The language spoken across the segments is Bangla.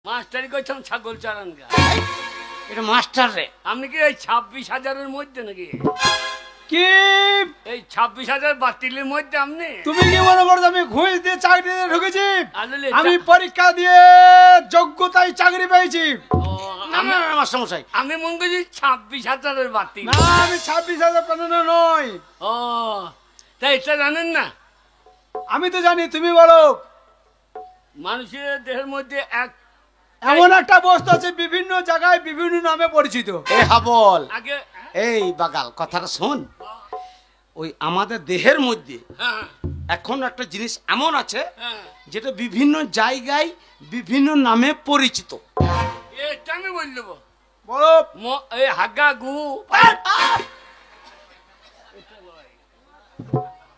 মাস্টারি করছেন ছাগল চালান গা। এটা মাস্টার রে। আপনি কি এই 26,000-এর মধ্যে নাকি? কি এই 26,000 বাতিলের মধ্যে আপনি? তুমি কি মনে করছো আমি ঘুষ দিয়ে চাকরি দিয়ে ঢুকেছি? আলুলে আমি পরীক্ষা দিয়ে যোগ্যতায় চাকরি পেয়েছি। না না না মাস্টার মশাই, আমি মনে করছি 26,000-এর বাতিল। না আমি 26,000 পাঠানো নয়। ও তাই এটা জানেন না? আমি তো জানি, তুমি বলো। মানুষের দেহের মধ্যে এমন একটা বস্তু আছে বিভিন্ন জায়গায় বিভিন্ন নামে পরিচিত। এ হাবল, আগে এই বাগাল কথাটা শোন। ওই আমাদের দেহের মধ্যে হ্যাঁ এখন একটা জিনিস এমন আছে হ্যাঁ যেটা বিভিন্ন জায়গায় বিভিন্ন নামে পরিচিত। এটা আমি বলে দেবো। বলো। এই হাগা গু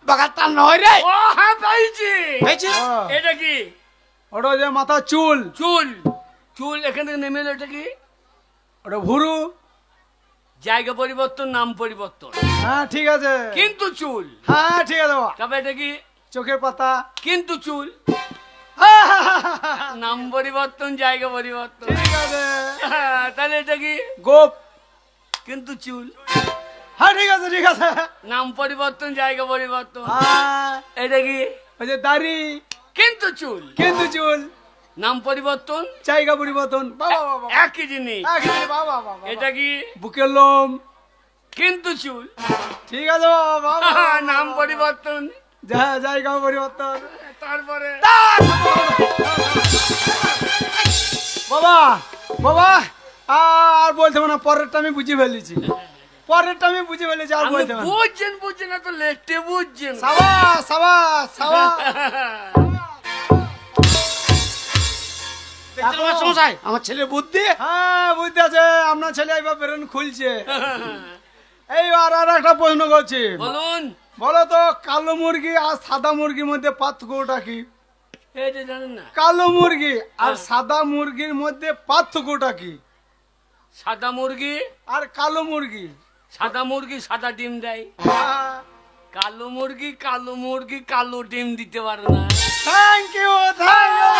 বাগাল তা নয় রে। ও হ্যাঁ পাইছি। পেয়েছিস? এটা কি? ওটা যে মাথা চুল, চুল। চুল এখান থেকে নেমে এলো। এটা কি? ওটা ভুরু। জায়গা পরিবর্তন, নাম পরিবর্তন, হ্যাঁ ঠিক আছে, কিন্তু চুল। হ্যাঁ ঠিক আছে বাবা। তবে এটা কি? চোখের পাতা, কিন্তু চুল। হ্যাঁ, নাম পরিবর্তন, জায়গা পরিবর্তন। ঠিক আছে। তাহলে এটা কি? গোপ, কিন্তু চুল। হ্যাঁ ঠিক আছে ঠিক আছে। নাম পরিবর্তন, জায়গা পরিবর্তন। হ্যাঁ, এটা কি? ওই যে দাড়ি, কিন্তু চুল। কিন্তু চুল, নাম পরিবর্তন, জায়গা পরিবর্তন। বাবা বাবা, একই জিনিস। বাবা বাবা। এটা কি? বুকের লোম, কিন্তু চুল। ঠিক আছে বাবা বাবা। নাম পরিবর্তন, জায়গা পরিবর্তন। তারপরে বাবা বাবা আর বলতে হবে না, পরেরটা আমি বুঝে ফেলেছি। পরেরটা আমি বুঝে ফেলেছি, আর বলতে হবে না। বুঝছেন না তো লেটে বুঝছেন। সাবাস সাবাস সাবাস। দেখছেন মাস্টার মশাই আমার ছেলের বুদ্ধি? হ্যাঁ বুঝতে আছে, আপনার ছেলে এবার বেরোন খুলছে। এইবার আর একটা প্রশ্ন করছি। বলুন। বলো তো, কালো মুরগি আর সাদা মুরগির মধ্যে পার্থক্যটা কি? এটা জানেন না? কালো মুরগি আর সাদা মুরগির মধ্যে পার্থক্যটা কি? সাদা মুরগি আর কালো মুরগি। সাদা মুরগি সাদা ডিম দেয়। কালো মুরগি কালো ডিম দিতে পারে না। Thank you thank you.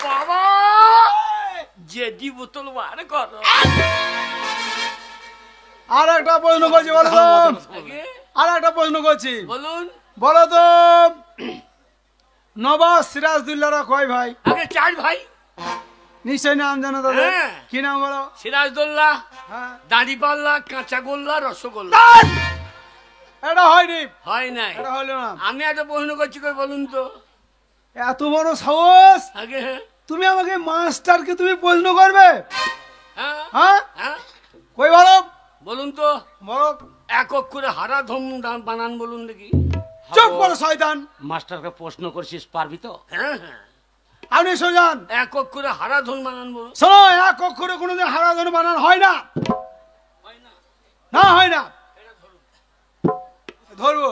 বাবা জেডি বোতল বার করো। আর একটা প্রশ্ন করছি, বলো তো। আগে আর একটা প্রশ্ন করছি, বলুন। বলো তো, নবাব সিরাজদৌল্লারা কয় ভাই? আগে 4 ভাই। নিশ্চয় নাম জানো তাদের। হ্যাঁ। কি নাম বলো? সিরাজদৌল্লা, হ্যাঁ, দাড়িপাল্লা, কাঁচাগোল্লা, রসগোল্লা। এটা হয়নি, হয় নাই। এটা হলো না। আমি একটা প্রশ্ন করছি, কই বলুন তো। এত বড় সাহস, আগে তুমি আমাকে মাস্টারকে তুমি প্রশ্ন করবে? হ্যাঁ হ্যাঁ, হ্যাঁ কই বলো, বলুন তো। বলো। এক অক্ষরে হারা ধম বানান বলুন দেখি। চুপ করো শয়তান। মাস্টারকে প্রশ্ন করছিস, পারবি তো? হ্যাঁ হ্যাঁ আপনি সোজান। এক অক্ষরে হারা ধন বানান বলুন। শোনো, এক অক্ষরে কোনোদিন হারাধন বানান হয় না। হয় না। না হয় না। এটা ধরুন। ধরবো।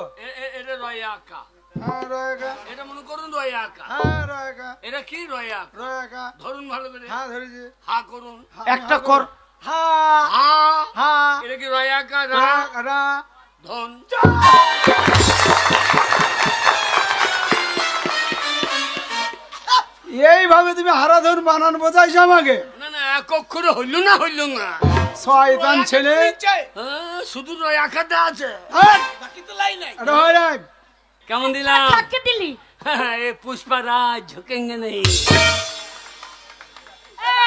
এটা রয়া আঁকা। হ্যাঁ রয়েকা, এটা মনে করুন রয়া আঁকা। হ্যাঁ রয়েকা, এটা কি রয়া আঁকা? রয়েকা। ধরুন ভালো করে। হ্যাঁ ধরেছি। হা করুন। একটা কর। হ্যাঁ হা। হ্যাঁ, এটা কি রয়া আঁকা? রা রা। ধন। এইভাবে তুমি হারাধন বানান বোঝাইছো আমাকে? না না, এক অক্ষরে হইল না হইল না। শয়তান ছেলে। হ্যাঁ, শুধু রয়া আঁকাটা আছে। হ্যাঁ, বাকি তো লাই নাই। এটা হয় নাই। কেমন দিলাম? কাকে দিলি? এ পুষ্পারাজ ঝুঁকেঙ্গে নেই।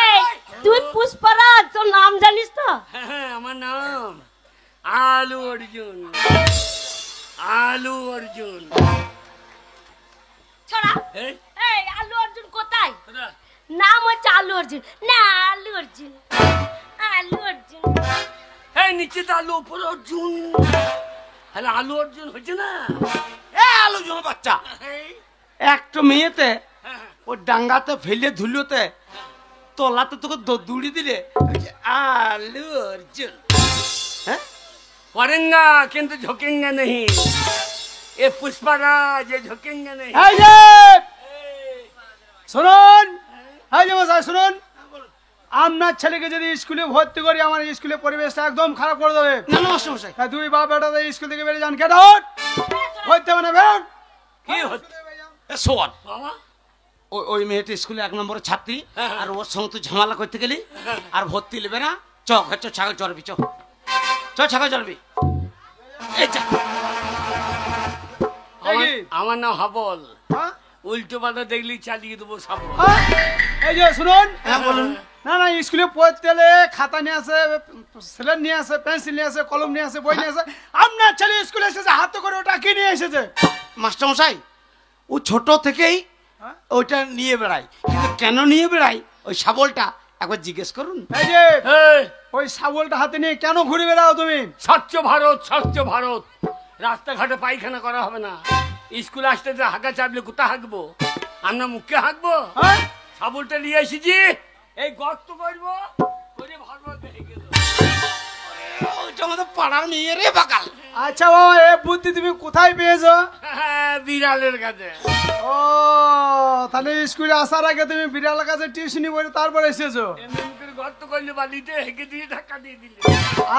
এই তুই পুষ্পরাজ, তোর নাম জানিস তো? হ্যাঁ, আমার নাম আলু অর্জুন। আলু অর্জুন। ছড়া। এই, এই আলু অর্জুন কোথায়? কোথায়? নাম হচ্ছে আলু অর্জুন না, আলু অর্জুন। আলু অর্জুন। এই নিচে তো আলু, উপরে অর্জুন। হ্যালো, আলু অর্জুন হচ্ছে না? এ আলোচনা বাচ্চা, এই, একটা মেয়েতে হ্যাঁ, ও ডাঙ্গাতে ফেলে ধুলোতে তলাতে তোকে দৌড়ি দিলে আলু অর্জুন। হ্যাঁ, पढ़ेंगा किंतु झुकेंगे नहीं। ये पुष्पराज ये झुकेंगे नहीं। এই যে শুনুন, এই যে মশাই শুনুন, আপনার ছেলেকে যদি স্কুলে ভর্তি করি, আমার স্কুলের পরিবেশটা একদম খারাপ করে দেবে। না না মাস্টার মশাই, তাই দুই বাপ বেটা স্কুল থেকে বেরিয়ে যান। Get out. ভর্তি হবে না, বেরোন। কি হচ্ছে এ শোন, বাবা? ওই মেয়েটা স্কুলে 1 নম্বরের ছাত্রী, হ্যাঁ। আর ওর সঙ্গে তুই ঝামেলা করতে গেলি, আর ভর্তি নেবে না। চ ছাগল চড়বি, চ ছাগল চড়বি। এই যা। আমার নাম হাবল, হ্যাঁ? উল্টো পাল্টা দেখলি চালিয়ে দেবো সব। হ্যাঁ? এই যে শুনুন, হ্যাঁ বলুন। না না স্কুলে পড়তে গেলে খাতা নিয়ে আসে, স্লেট নিয়ে আসে, পেন্সিল নিয়ে আসে, কলম নিয়ে আসে, বই নিয়ে আসে। আপনার ছেলে স্কুলে এসেছে হাতে করে ওটা কি নিয়ে এসেছে? মাস্টারমশাই, ও ছোট থেকেই হ্যাঁ? ওইটা নিয়ে বেড়ায়, কিন্তু কেন নিয়ে বেড়ায় ওই শাবলটা একবার জিজ্ঞেস করুন। এই যে এই, ওই শাবলটা হাতে নিয়ে কেন ঘুরে বেড়াও তুমি? স্বচ্ছ ভারত, স্বচ্ছ ভারত। রাস্তাঘাটে পায়খানা করা হবে না। স্কুলে আসতে যে হাঁকা চাপলে কোথা হাঁকবো? আমরা মুখে হাঁকবো? হ্যাঁ? সাবুলটা নিয়ে এসেছি, এই গর্ত করবো, করে ভালো দেখে গেল। ওইটা আমাদের পাড়ার মেয়ে রে বাকাল। আচ্ছা বাবা, এ বুদ্ধি তুমি কোথায় পেয়েছো? হ্যাঁ, বিড়ালের কাছে। ও, তাহলে স্কুলে আসার আগে তুমি বিড়ালের কাছে টিউশনি করে তারপর এসেছো? এমনি মুখের গর্ত করলে বালিতে হেঁকে দিয়ে ধাক্কা দিয়ে দিলে।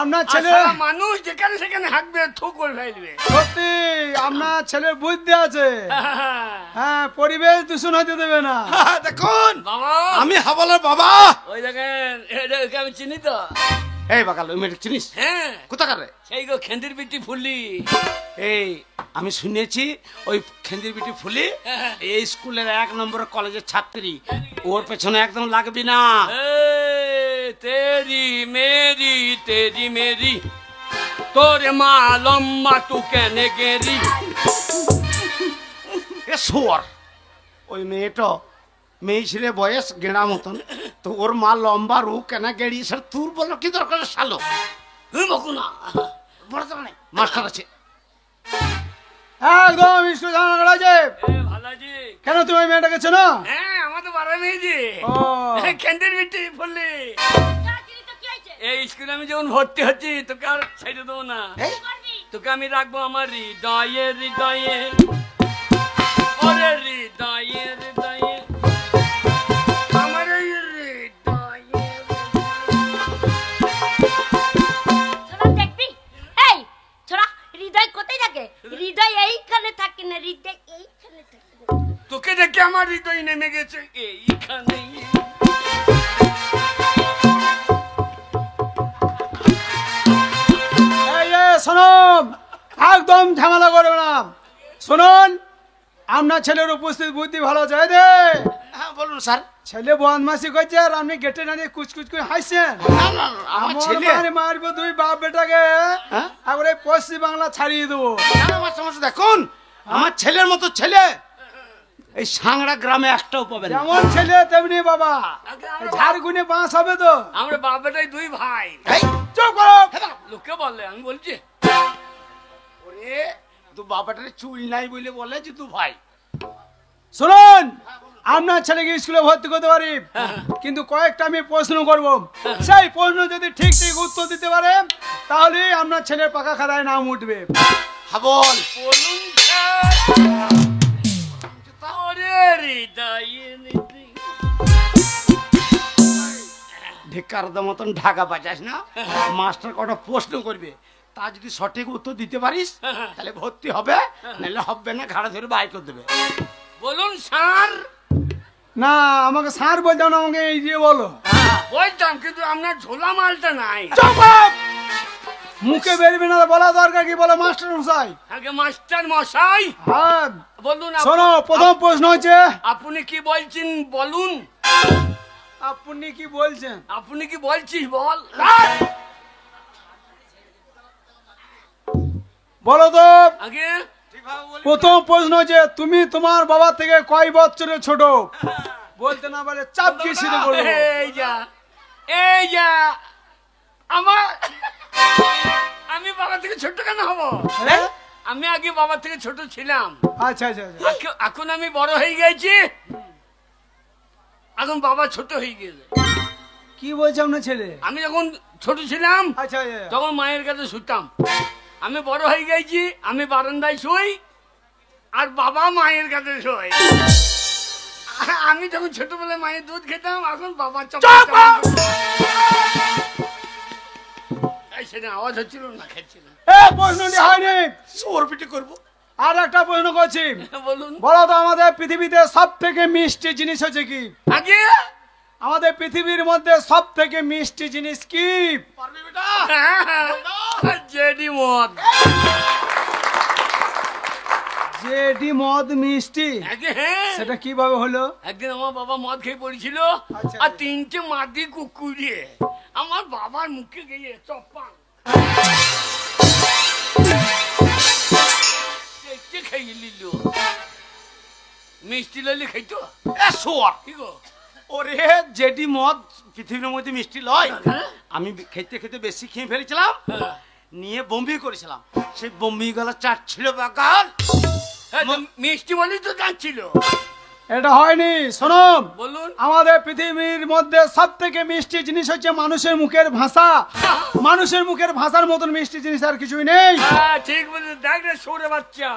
আপনার আর ছেলে সারা মানুষ যেখানে সেখানে হাঁকবে, থু করে ফেলবে। সত্যি আপনার ছেলের বুদ্ধি আছে। হ্যাঁ, পরিবেশ দূষণ হতে দেবে না। দেখুন, বাবা, আমি হাবলের বাবা। ওই দেখেন, এটাকে আমি চিনি তো। এই বাকাল, ওই মেয়েটা চিনিস? হ্যাঁ, কোথাকার রে? সেই গো খেন্দির পিটি ফুললি। এই আমি শুনেছি ওই খেন্দির বিটি ফুলি এই স্কুলের 1 নম্বর কলেজের ছাত্রী, ওর পেছনে একদম লাগবি না। তেরি মেরি তোর মা লম্বা তু কেনে গেরি। এ শুয়োর, ওই মেয়েটা মেয়ে ছেলে বয়স গেঁড়া মতন, তো ওর মা লম্বা রু কেন গেড়ি, স্যার তোর বলো কি দরকার? শালো বকুনা বড় তো নাই, মাস্টার আছে। একদম স্কুলে জানা করা যায়। ভালাজি। কেন তুমি ওই মেয়েটাকে চেনো? হ্যাঁ, আমাদের বাড়া মেয়েজি। ও, খেন্দির পিটি ফুললি। চাকরি তো কি হয়েছে? এই স্কুলে আমি যখন ভর্তি হচ্ছি, তোকে আর ছেড়ে দেবো না। এই করবি? তোকে আমি রাখবো আমার হৃদয়ে হৃদয়ে, ওরে হৃদয়ে হৃদয়ে, আমার এই হৃদয়ে। ছোড়া দেখবি? এই ছোড়া, হৃদয় কোথায় থাকে? হৃদয় এইখানে থাকে না, হৃদয় এইখানে থাকে না। তোকে দেখে আমার হৃদয় নেমে গেছে এইখানেই। এই যে শোনুন, একদম ঝামেলা করবে না। শুনুন, আপনার ছেলের উপস্থিত বুদ্ধি ভালো যায় দে। হ্যাঁ বলুন স্যার। ছেলে বদমাসি করছে আর আপনি গেটে দাঁড়িয়ে কুচকুচ করে হাসছেন। না না, আমার ছেলে মারবো দুই বাপ বেটাকে, হ্যাঁ? একবারে পশ্চিম বাংলা ছাড়িয়ে দেবো। মাস্টার দেখুন, আমার ছেলের মতো ছেলে এই সাংড়া গ্রামে একটাও পাবে না। যেমন ছেলে তেমনি বাবা। ঝাড়গুনে বাঁশ হবে তো। আমরা বাপ বেটাই 2 ভাই। এই, চুপ করো। লোকে বলে, আমি বলছি ওরে তো বাবাটারে চুল নাই বলে বলে যে তুই ভাই। শুনুন, আপনার ছেলেকে স্কুলে ভর্তি করতে পারি, কিন্তু কয়েকটা আমি প্রশ্ন করব। সেই প্রশ্ন যদি ঠিক ঠিক উত্তর দিতে পারে, তাহলে আপনার ছেলের পাকা খাতায় নাম উঠবে। হাবল, বলুন স্যার। ওরে হৃদয়ে হৃদয়ে। ঢেকার মতন ঢাকা বাজাস না। মাস্টার কটা প্রশ্ন করবে, তা যদি সঠিক উত্তর দিতে পারিস তাহলে ভর্তি হবে, নাহলে হবে না, ঘাড়া ধরে বাই করে দেবে। বলুন স্যার। না, আমাকে স্যার বলতে না, আমাকে এই দিয়ে বলো। বলতাম, কিন্তু আপনার ঝোলা মালটা নাই। চুপ কর। মুখে বেরবে না, বলা দরকার কি? বলো মাস্টার মশাই। আগে মাস্টার মশাই হ্যাঁ, বলুন। শোনো, প্রথম প্রশ্ন হচ্ছে, আপনি কি বলছেন বলুন। আপনি কি বলছেন? আপনি কি বলছিস বল। বলো তো। আগে প্রথম প্রশ্ন হচ্ছে, তুমি তোমার বাবা থেকে কয় বছরের ছোট? বলতে না বলে চাপ কি ছিঁড়ে বলবো। এই যা আমি বাবা থেকে ছোট কেন হব? হ্যাঁ? আমি আগে বাবা থেকে ছোট ছিলাম, আচ্ছা আচ্ছা আচ্ছা। এখন আমি বড় হয়ে গেছি, এখন বাবা ছোট হয়ে গেছে। কি বলছে আপনার ছেলে? আমি যখন ছোট ছিলাম আচ্ছা আচ্ছা। তখন মায়ের কাছে শুতাম। আমি বড় হয়ে গেছি, আমি বারান্দায় শুই আর বাবা মায়ের কাছে শোয়। আমি যখন ছোটবেলায় মায়ের দুধ খেতাম, এখন বাবা সেটা আওয়াজ হচ্ছিল না, খেচ্ছিল। প্রশ্নটি হয়নি। সোর পিটি করবো। আর একটা প্রশ্ন করছি, বলুন। বলো তো আমাদের পৃথিবীতে সব থেকে মিষ্টি জিনিস হচ্ছে কি? আগে আমাদের পৃথিবীর মধ্যে সব থেকে মিষ্টি জিনিস কি? পারবি বেটা? জেডি মদ। জেডি মদ মিষ্টি, আগে হ্যাঁ, সেটা কিভাবে হলো? একদিন আমার বাবা মদ খেয়ে পড়েছিল, আচ্ছা। আর 3টে মাটি কুকুর দিয়ে আমার বাবার মুখে গিয়ে চপ্পান খেয়ে নিল। মিষ্টি লইলে খাইতো এ শোয়ার। কি গো? ওরে জেডি মদ পৃথিবীর মধ্যে মিষ্টি লয়। হ্যাঁ? আমি খেতে খেতে বেশি খেয়ে ফেলেছিলাম, হ্যাঁ। নিয়ে বমি করেছিলাম। সেই বমি গলা চাটছিল বাগান। হ্যাঁ, তো মিষ্টি বলেই তো জানছিল। এটা হয়নি, শোনো। বলুন। আমাদের পৃথিবীর মধ্যে সব থেকে মিষ্টি জিনিস হচ্ছে মানুষের মুখের ভাষা। মানুষের মুখের ভাষার মতন মিষ্টি জিনিস আর কিছুই নেই। হ্যাঁ ঠিক বলেছে, দেখ রে সৌরে বাচ্চা।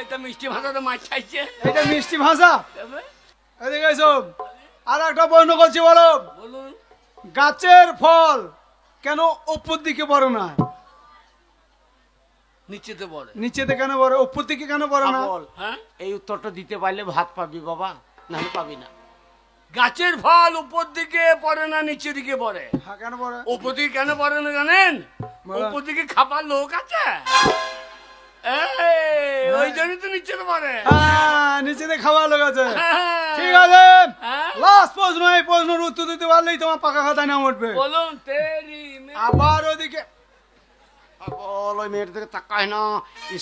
এটা মিষ্টি ভাষাতে মাছ খাইছে। এটা মিষ্টি ভাষা। তবে? এদিকে এসো। আর একটা প্রশ্ন করছি, বলো বলুন। গাছের ফল কেন উপর দিকে পড়ে না? নিচেতে বলে। নিচেতে কেন পড়ে, উপর দিকে কেন পড়ে না? বল, হ্যাঁ, এই উত্তরটা দিতে পারলে ভাত পাবি বাবা, নাহলে পাবি না। গাছের ফল উপর দিকে পড়ে না নিচের দিকে পড়ে। হ্যাঁ, কেন পড়ে? উপর দিকে কেন পড়ে না জানেন? বলো। উপর দিকে খাবার লোক আছে, ওই জন্যই তো নিচেতে পড়ে। হ্যাঁ, নিচেতে খাওয়া লোক আছে। হ্যাঁ। ঠিক আছে, হ্যাঁ? লাস্ট প্রশ্ন। এই প্রশ্নের উত্তর দিতে পারলেই তোমার পাকা খাতায় নাম উঠবে। বলুন। তেরি মে- আবার ওদিকে বল, ওই মেয়ের দিকে তাকায় না,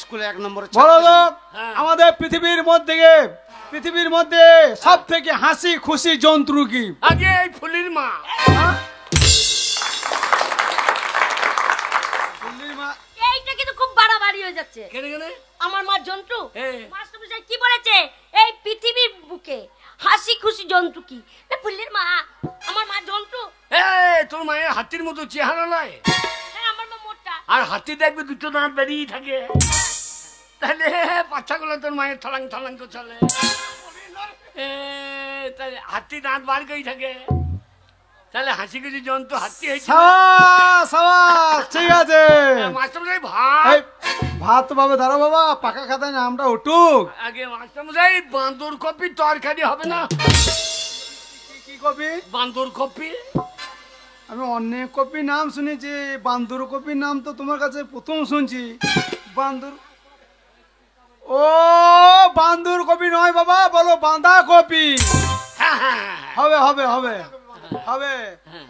স্কুলে 1 নম্বরে বলো তো, হ্যাঁ। আমাদের পৃথিবীর মধ্যে সব থেকে হাসি খুশি জন্তু কি? আগে এই ফুলির মা। হ্যাঁ? দিল্লির মা। এইটা কিন্তু খুব বাড়াবাড়ি হয়ে যাচ্ছে। কেন কেন? আমার মা জন্টু, হ্যাঁ। মাস্টারমশাই কি বলেছে? এই পৃথিবীর বুকে হাসি খুশি জন্তু কি? না ফুলের মা। আমার মা জন্টু। তোর মায়ের হাতির মতো চেহারা নয়, হ্যাঁ, আমার মা মোটা। আর হাতি দেখবে 2টো দাঁত বেরিয়ে থাকে। তাহলে বাচ্চাগুলো তোর মায়ের থালাং থালাং তো চলে। তাহলে হাতি দাঁত বার করেই থাকে, তাহলে হাসি খুশি জন্তু হাতি হয়েছে। সাবাস, সাবাস, ঠিক আছে। মাস্টারমশাই এই, ভাত। ভাত তো পাবে, দাঁড়ো বাবা, পাকা খাতায় নামটা উঠুক। আগে মাস্টারমশাই বান্দর কপি তরকারি হবে না? কি কপি? বান্দর কপি। আমি অনেক কপি নাম শুনেছি, বান্দুর কপির নাম তো তোমার কাছে প্রথম শুনছি। বান্দুর, ও বান্দুর কপি নয় বাবা, বলো বাঁধা কপি। হ্যাঁ হ্যাঁ হ্যাঁ। হবে হবে হবে হবে।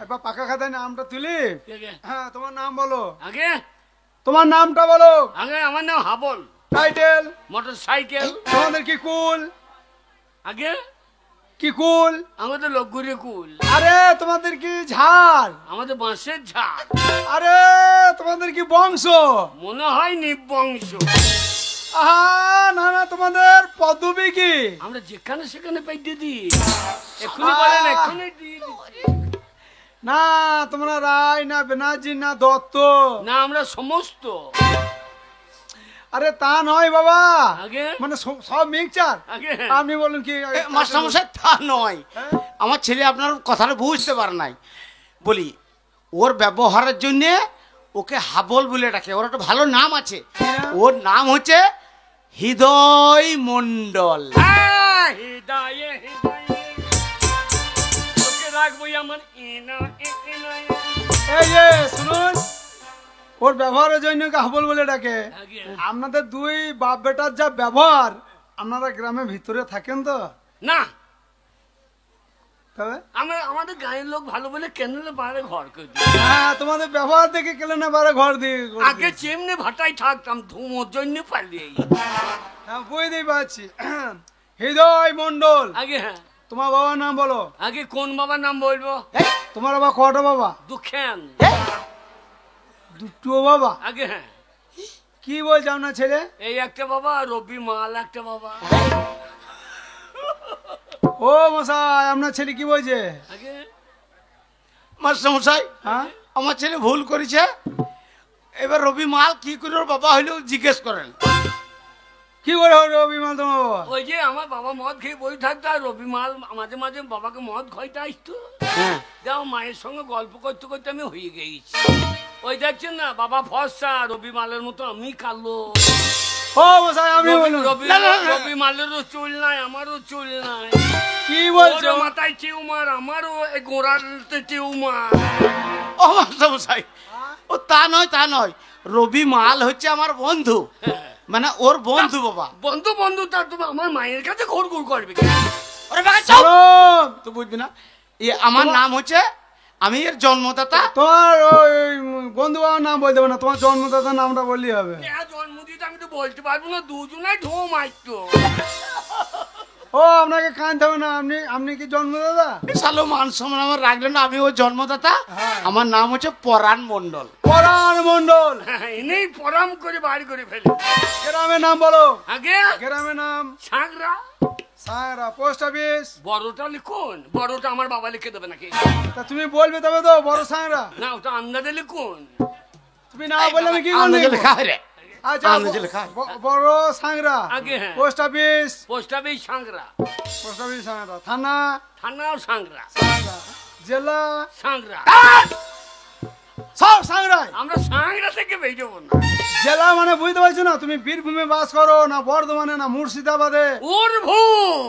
এবার পাকা খাতায় নামটা তুলি। হ্যাঁ, তোমার নাম বলো, আগে তোমার নামটা বলো। আগে আমার নাম হাবল। টাইটেল? Motor cycle. তোমাদের কি কুল? আগে কি কুল? আমাদের লগুরে কুল। আরে তোমাদের কি ঝাড়? আমাদের বাঁশের ঝাড়। আরে তোমাদের কি বংশ? মনে হয় নিবংশ। আহা, না না, তোমাদের পদবী কি? আমরা যেখানে সেখানে পাই দিদি, এক্ষুনি বলেন, এক্ষুনি দিয়ে দিচ্ছি। না, তোমরা রায় না ব্যানার্জি না দত্ত? না, আমরা সমস্ত। আরে তা নয় বাবা, আগে মানে সব মিক্সচার। আগে আপনি বলুন কি? মাস্টারমশাই তা নয়, হ্যাঁ? আমার ছেলে আপনার কথাটা বুঝতে পারে নাই। বলি, ওর ব্যবহারের জন্য ওকে হাবল বলে ডাকে, ওর একটা ভালো নাম আছে। ওর নাম হচ্ছে হৃদয় মণ্ডল। হ্যাঁ, হৃদয়ে হৃদয়ে তোকে রাখবই আমার এনা এনা। এই যে শুনুন, ওর ব্যবহারের জন্য ওকে হাবল বলে ডাকে। আগে আপনাদের দুই বাপ বেটার যা ব্যবহার, আপনারা গ্রামের ভিতরে থাকেন তো? না, তবে আমাদের গায়ের লোক ভালো বলে কেনলে বাইরে ঘর করে দিই। হ্যাঁ, তোমাদের ব্যবহার দেখে কেলে না পারে ঘর দিয়ে করে আগে দিয়েছে। চেমনে ভাটাই থাকতাম, ধুমোর জন্য পালিয়ে। হ্যাঁ, বুঝতেই পারছি। হৃদয় মণ্ডল, আগে হ্যাঁ, তোমার বাবার নাম বলো। আগে কোন বাবার নাম বলবো? তোমার বাবা কটা বাবা? দুঃখেন। দুটো বাবা? আগে হ্যাঁ, কি বলছে আপনার ছেলে? এই একটা বাবা, রবি মাল একটা বাবা। ও মশাই, আপনার ছেলে কি বলছে? আগে মাস্টারমশাই, হ্যাঁ, আমার ছেলে ভুল করেছে। এবার রবি মাল কি করে ওর বাবা হইলেও জিজ্ঞেস করেন। কি করে হলো অভিমান তোমার বাবা? ওই যে আমার বাবা মদ খেয়ে বই থাকতো, আর রবি মাল মাঝে মাঝে বাবাকে মদ খাইতে আসতো। হ্যাঁ, যাও, মায়ের সঙ্গে গল্প করতে করতে আমি হয়ে গেছি। ওই দেখছেন না, বাবা ফর্সা, রবি মালের মতো আমি কালো। ও মশাই আপনি বলুন। রবি না, না, না। রবি মালেরও চুল নাই, আমারও চুল নাই। কি বলছো? ওরও মাথায় টিউমার, আমারও এই গোড়াতে টিউমার। ও মাস্টারমশাই, ও তা নয়, তা নয়। রবি মাল হচ্ছে আমার বন্ধু, মানে ওর বন্ধু বাবা। বন্ধু বন্ধু, তার তুমি আমার মায়ের কাছে ঘুর ঘুর করবে কেন? ওরে বাবা চুপ! শোন, তো বুঝবি না, আমার নাম হচ্ছে, আমি এর জন্মদাতা। তোমার ওই বন্ধু বাবার নাম বলতে হবে না, তোমার জন্মদাতার নামটা বললেই হবে। জন্মদিন আমি তো বলতে পারবো না, দুজনাই ঢো মারতো। ও আপনাকে কানতে হবে না, আপনি আপনি কি জন্মদাতা? সালো মান সম্মান আমার রাখলেন না, আমি ওর জন্মদাতা। হ্যাঁ। আমার নাম হচ্ছে পরাণ মণ্ডল। পরাণ মণ্ডল। এনেই পরাম করে বাড়ি করে ফেলে। গ্রামের নাম বলো। আগে গ্রামের নাম সাঁকড়া। Saira, post office. বড়টা লিখুন, বড়টা আমার বাবা লিখে দেবে নাকি? তা তুমি বলবে তবে তো, বড় সায়রা। না, ওটা আন্দাজে লিখুন। তুমি না বললে আমি কি আন্দাজে বলবো? লেখা হয় রে। আচ্ছা, আন্দাজে লেখা হয়। বড় সাংরা, আগে হ্যাঁ। Post office. Post office Sankra, post office Sangra, থানা থানাও সাঁকড়া, সাংরা, জেলা সাঁকড়া। সব সাংরাই। আমরা সাঁকড়া থেকে বেরোবো না। জেলা মানে বুঝতে পারছো না, তুমি বীরভূমে বাস করো না বর্ধমানে না মুর্শিদাবাদে? ওর ভূম,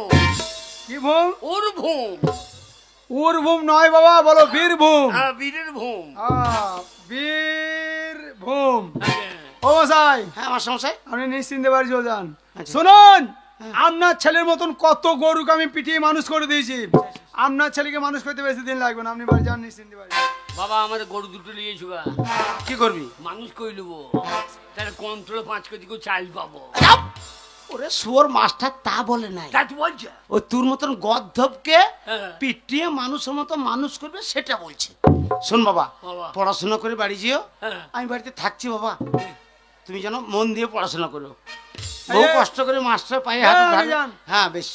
কি ভূম? ওর ভূম। উরভূম নয় বাবা, বলো বীরভূম। হ্যাঁ, বীরের ভূম। বীরভূম। আগে। ও মশাই, হ্যাঁ আমার সমস্যায়। আপনি নিশ্চিন্তে বাড়ি চলে যান। আচ্ছা। শুনুন, আপনার ছেলের মতন কত গরুকে আমি পিটিয়ে মানুষ করে দিয়েছি, আপনার ছেলেকে মানুষ করতে বেশি দিন লাগবে না, আপনি বাড়ি যান নিশ্চিন্তে বাড়ি। বাবা আমাদের গরু দুটো নিয়ে এসো গা। কি করবি? মানুষ কই নেবো, তাহলে কন্ট্রোলে 5 কেজি করে চাল পাবো। চাপ! ওরে শুয়োর মাস্টার তা বলে নাই, তা তুই বলছে? ও তোর মতন গদ্ধবকে হ্যাঁ। পিটিয়ে মানুষের মতো মানুষ করবে সেটা বলছে। শোন বাবা, বাবা। পড়াশোনা করে বাড়ি যেও। হ্যাঁ। আমি বাড়িতে থাকছি বাবা, তুমি যেন মন দিয়ে পড়াশোনা করো। বহু কষ্ট করে মাস্টার পায়ে হাত হ্যাঁ, ধরে। যান। হ্যাঁ বেশ।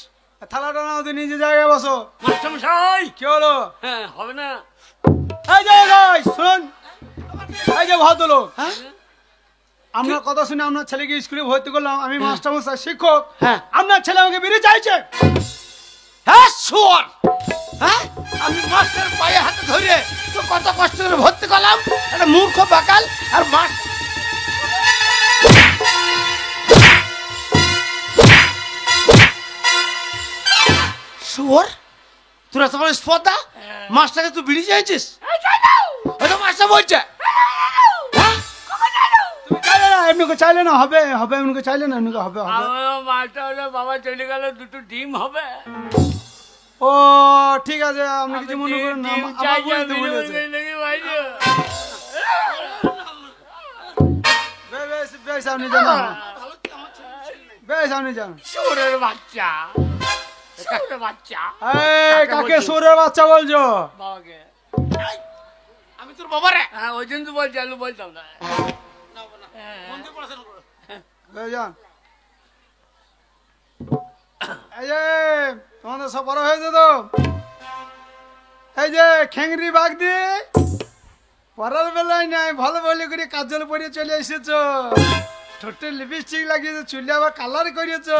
থালাটা নাও দিয়ে নিজে জায়গায় বসো। মাস্টারমশাই। কি হলো? হ্যাঁ, হবে না। এই যে ভাই শুনুন, এই যে ভদ্রলোক, হ্যাঁ আপনার কথা শুনে আপনার ছেলেকে স্কুলে ভর্তি করলাম, আমি মাস্টার মশাই শিক্ষক। হ্যাঁ। আপনার ছেলে আমাকে বেরিয়ে চাইছে। হ্যাঁ শুয়োর, হ্যাঁ আমি মাস্টার পায়ে হাতে ধরে তো কত কষ্ট করে ভর্তি করলাম, একটা মূর্খ বাকাল আর মাস। শুয়োর, তোরা তোমার স্পর্ধা, মাস্টারকে তুই বিড়ি চাইছিস? ওই তো মাস্টার বলছে। হ্যাঁ? তুমি চাইলে না, এমনি করে চাইলে না হবে, হবে এমনি করে চাইলে না, এমনি করে হবে, হবে। আমার মাস্টার হলে বাবা চলে গেল, দুটো ডিম হবে। ও ঠিক আছে, আপনি কিছু মনে করেন না, ডিম আমার চাই বুঝতে ভুলেছে। বেশ বেশ, আপনি জানো, বেশ আপনি জানো। সুরের বাচ্চা, সুরের বাচ্চা। এই কাকে সুরের বাচ্চা বলছো? বাবাকে। আমি তোর বাবা রে। হ্যাঁ, ওই জন্য তো বলছি, আলু বলতাম না। মন দিয়ে পড়াশোনা করো। বেশ যান। এই যে তোমাদের সব বড় হয়েছে তো, এই যে খেংরি বাগ দিয়ে পড়ার বেলায় নাই ভালো বলে করে কাজল পরে চলে এসেছো, ঠোঁটে লিপস্টিক লাগিয়েছো, চুলে আবার কালার করিয়েছো।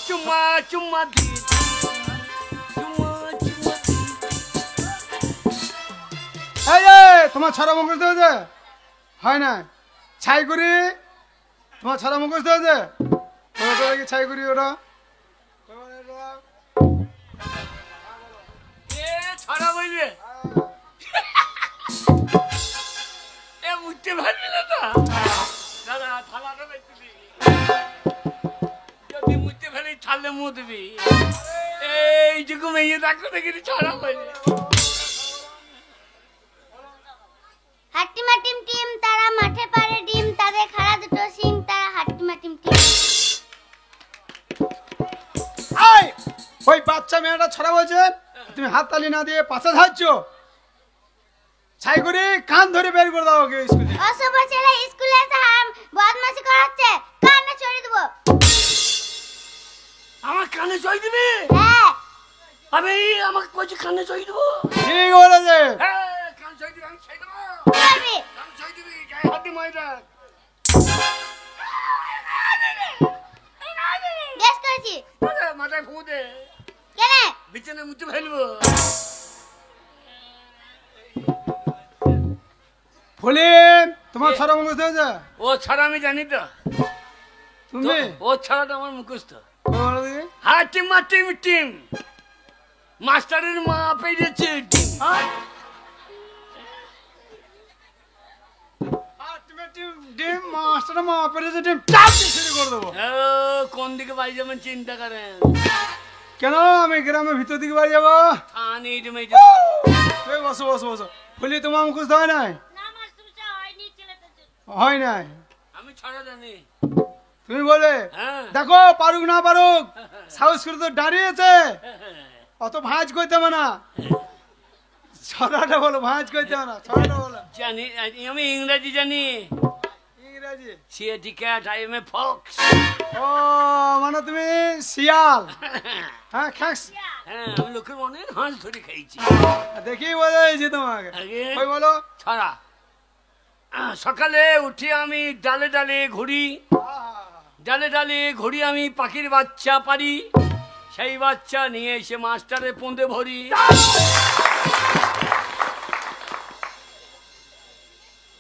চুম্মা চুম্মা দি, চুম্মা চুম্মা দি। এই যে তোমার ছড়া মুখস্থ হয়েছে? হয় না? ছাই করি তোমার ছড়া মুখস্থ হয়েছে? ওটা দেখি ছাই করি ওটা। এ ছড়া বলবে? এ বুঝতে পারবি না তো? দাদা থালাটা বেঁচে দিবি, যদি বুঝতে পারি থালে মুখ দিবি। এইটুকু মেয়ে দেখো দেখি ছড়া বলবে। হাট্টিমা টিম টিম, তারা মাঠে পারে ডিম, তাদের খাড়া দুটো সিং, তারা হাট্টিমা টিম টিম। এই, ওই বাচ্চা মেয়েটা ছড়া বলছে, তুমি হাত তালি না দিয়ে পাশে ধাচ্ছ। ছাই করি কান ধরে বের করে দাও ওকে স্কুলে। অশুভ ছেলে স্কুলে এসে বদমাশি করাচ্ছে, কানে চড়ে দেবো। আমার কানে চই দিবি? হ্যাঁ, আমি আমাকে কইছি কানে চই দেবো। ঠিক বলেছে। হ্যাঁ, কান চই দিবি, আমি চাই দেবো। কি করবি? কান চই দিবি, গায়ে হাত দিয়ে ময়দা। বেশ করেছি। মাথায় ফু দে, কেনে? বিছানে মুছে ফেলবো। ফলে তোমার ছড়া মুখস্থ হয়েছে? ও ছাড়া আমি জানি তো। তুমি ও ছাড়াটা আমার মুখস্থ। কই বলো দেখি? হাটিম টিম টিম মাস্টারের মা পেয়েছে ডিম। ডিম মাস্টার মা পেরেছে ডিম চাপ দিয়ে শুরু করে দেবো। ও, কোন দিকে বাড়ি যাবেন চিন্তা করেন। কেন আমি গ্রামের ভিতর দিকে বাড়ি যাবো? থানে এই বসো বসো বসো। বলি তোমার মুখস্থ হয় নাই? না মাস্টারমশাই হয়নি ছেলেটার জন্য। হয় নাই? আমি ছড়া জানি। তুমি বলে হ্যাঁ। দেখো পারুক না পারুক সাহস করে তো দাঁড়িয়েছে, অত ভাঁজ করতে হবে না। ছড়াটা বলো, ভাঁজ করতে হবে না, ছড়াটা বলো। জানি, আমি ইংরেজি জানি। ইংরেজি? C A T cat, I am a fox. ও মানে তুমি শিয়াল? হ্যাঁ খ্যাস। হ্যাঁ, আমি লোকের মনে হাঁস ধরে খাইছি। দেখি বোঝা যাচ্ছে তোমাকে। আগে ওই বলো। ছড়া। সকালে উঠে আমি ডালে ডালে ঘুরি, ডালে ডালে ঘুরি আমি পাখির বাচ্চা পারি, সেই বাচ্চা নিয়ে এসে মাস্টারে পোঁদে ভরি।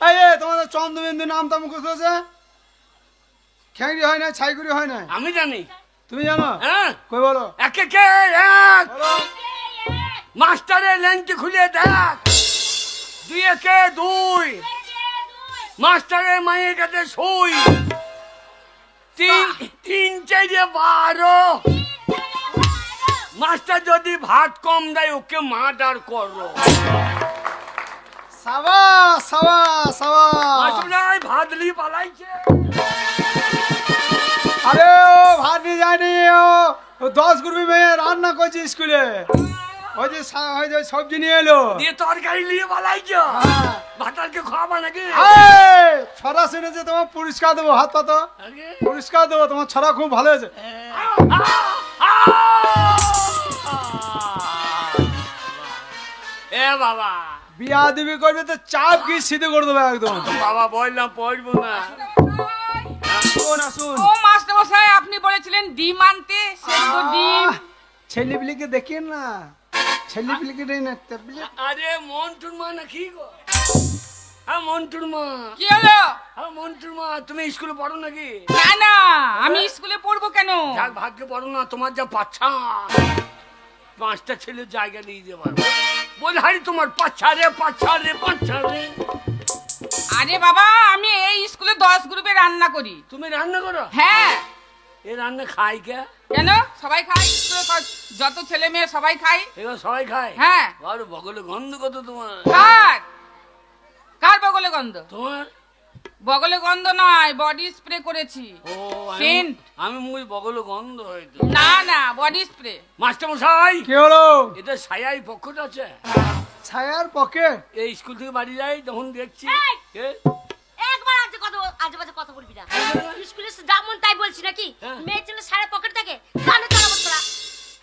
এই তোমাদের চন্দ্রবিন্দু নামটা মুখস্থ আছে? খ্যাংরি হয় না, ছাইগুড়ি হয় না? আমি জানি। তুমি জানো? হ্যাঁ, কই বলো। একে কে এক, বলো। মাস্টারের ল্যাংটি খুলে দেখ। দুই একে দুই, মাস্টারের মায়ের কাছে শুই। তিন তিন চাইরে 12, মাস্টার যদি ভাত কম দেয় ওকে মার্ডার করো। সাবা সাবা সাবা। মাস্টার ভাত লি পালাইছে। আরে ও ভাত নিয়ে যায়নি, ও 10 গ্রুপে মেয়ে রান্না করছে স্কুলে। ওই যে সবজি নিয়ে এলো, দিয়ে তরকারি নিয়ে পালাইছে। হ্যাঁ। ভাতারকে খাওয়াবা নাকি? ছড়া শুনেছে তোমার পুরস্কার দেবো, হাত পাতো আগে। পুরস্কার দেবো, তোমার ছড়া খুব ভালো হয়েছে। এ বাবা, বিয়া দিবি করবে তো চাপ কি সিধে করে দেবে একদম। বাবা বললাম পড়বো না। শোন না শুন, ও মাস্টার মশাই আপনি বলেছিলেন ডিম আনতে, সেদ্ধ ডিম। ছেলে পিলিকে দেখেন না, ছেলে পিলিকে দেয় না টেবিলে। আরে মন্টুর মা নাকি গো? হ্যাঁ মন্টুর মা। কি হলো? হ্যাঁ মন্টুর মা, তুমি স্কুলে পড়ো নাকি? না না, আমি স্কুলে পড়বো কেন? যাক ভাগ্যে পড়ো না, তোমার যা পাচ্ছা 5টা ছেলের জায়গা নিয়ে যেতে পারবো। বল হারি তোমার পাচ্ছা রে পাচ্ছা রে পাচ্ছা রে। আরে বাবা, আমি এই স্কুলে 10 গ্রুপে রান্না করি। তুমি রান্না করো? হ্যাঁ। এ রান্না খাই কে? কেন? সবাই খায় স্কুলে, যত ছেলে মেয়ে সবাই খায়। এবার সবাই খায়? হ্যাঁ। আর বগলে গন্ধ কত তোমার? কার কার বগলে গন্ধ? তোমার বগলে গন্ধ নয়, বডি স্প্রে করেছি। ও সেন্ট। আমি মুই বগলে গন্ধ হয়তো। না না, বডি স্প্রে। মাস্টার মশাই, কি হলো? এটা ছায়াই পক্ষটা আছে। ছায়ার পকেট? এই স্কুল থেকে বাড়ি যাই তখন দেখছি। এই! এ, একবার আজে বাজে কথা বলবি না। স্কুলে যেমন তাই বলছি নাকি? হ্যাঁ। মেয়ে ছেলে সারা পকেট থাকে, কানে তারা তোরা।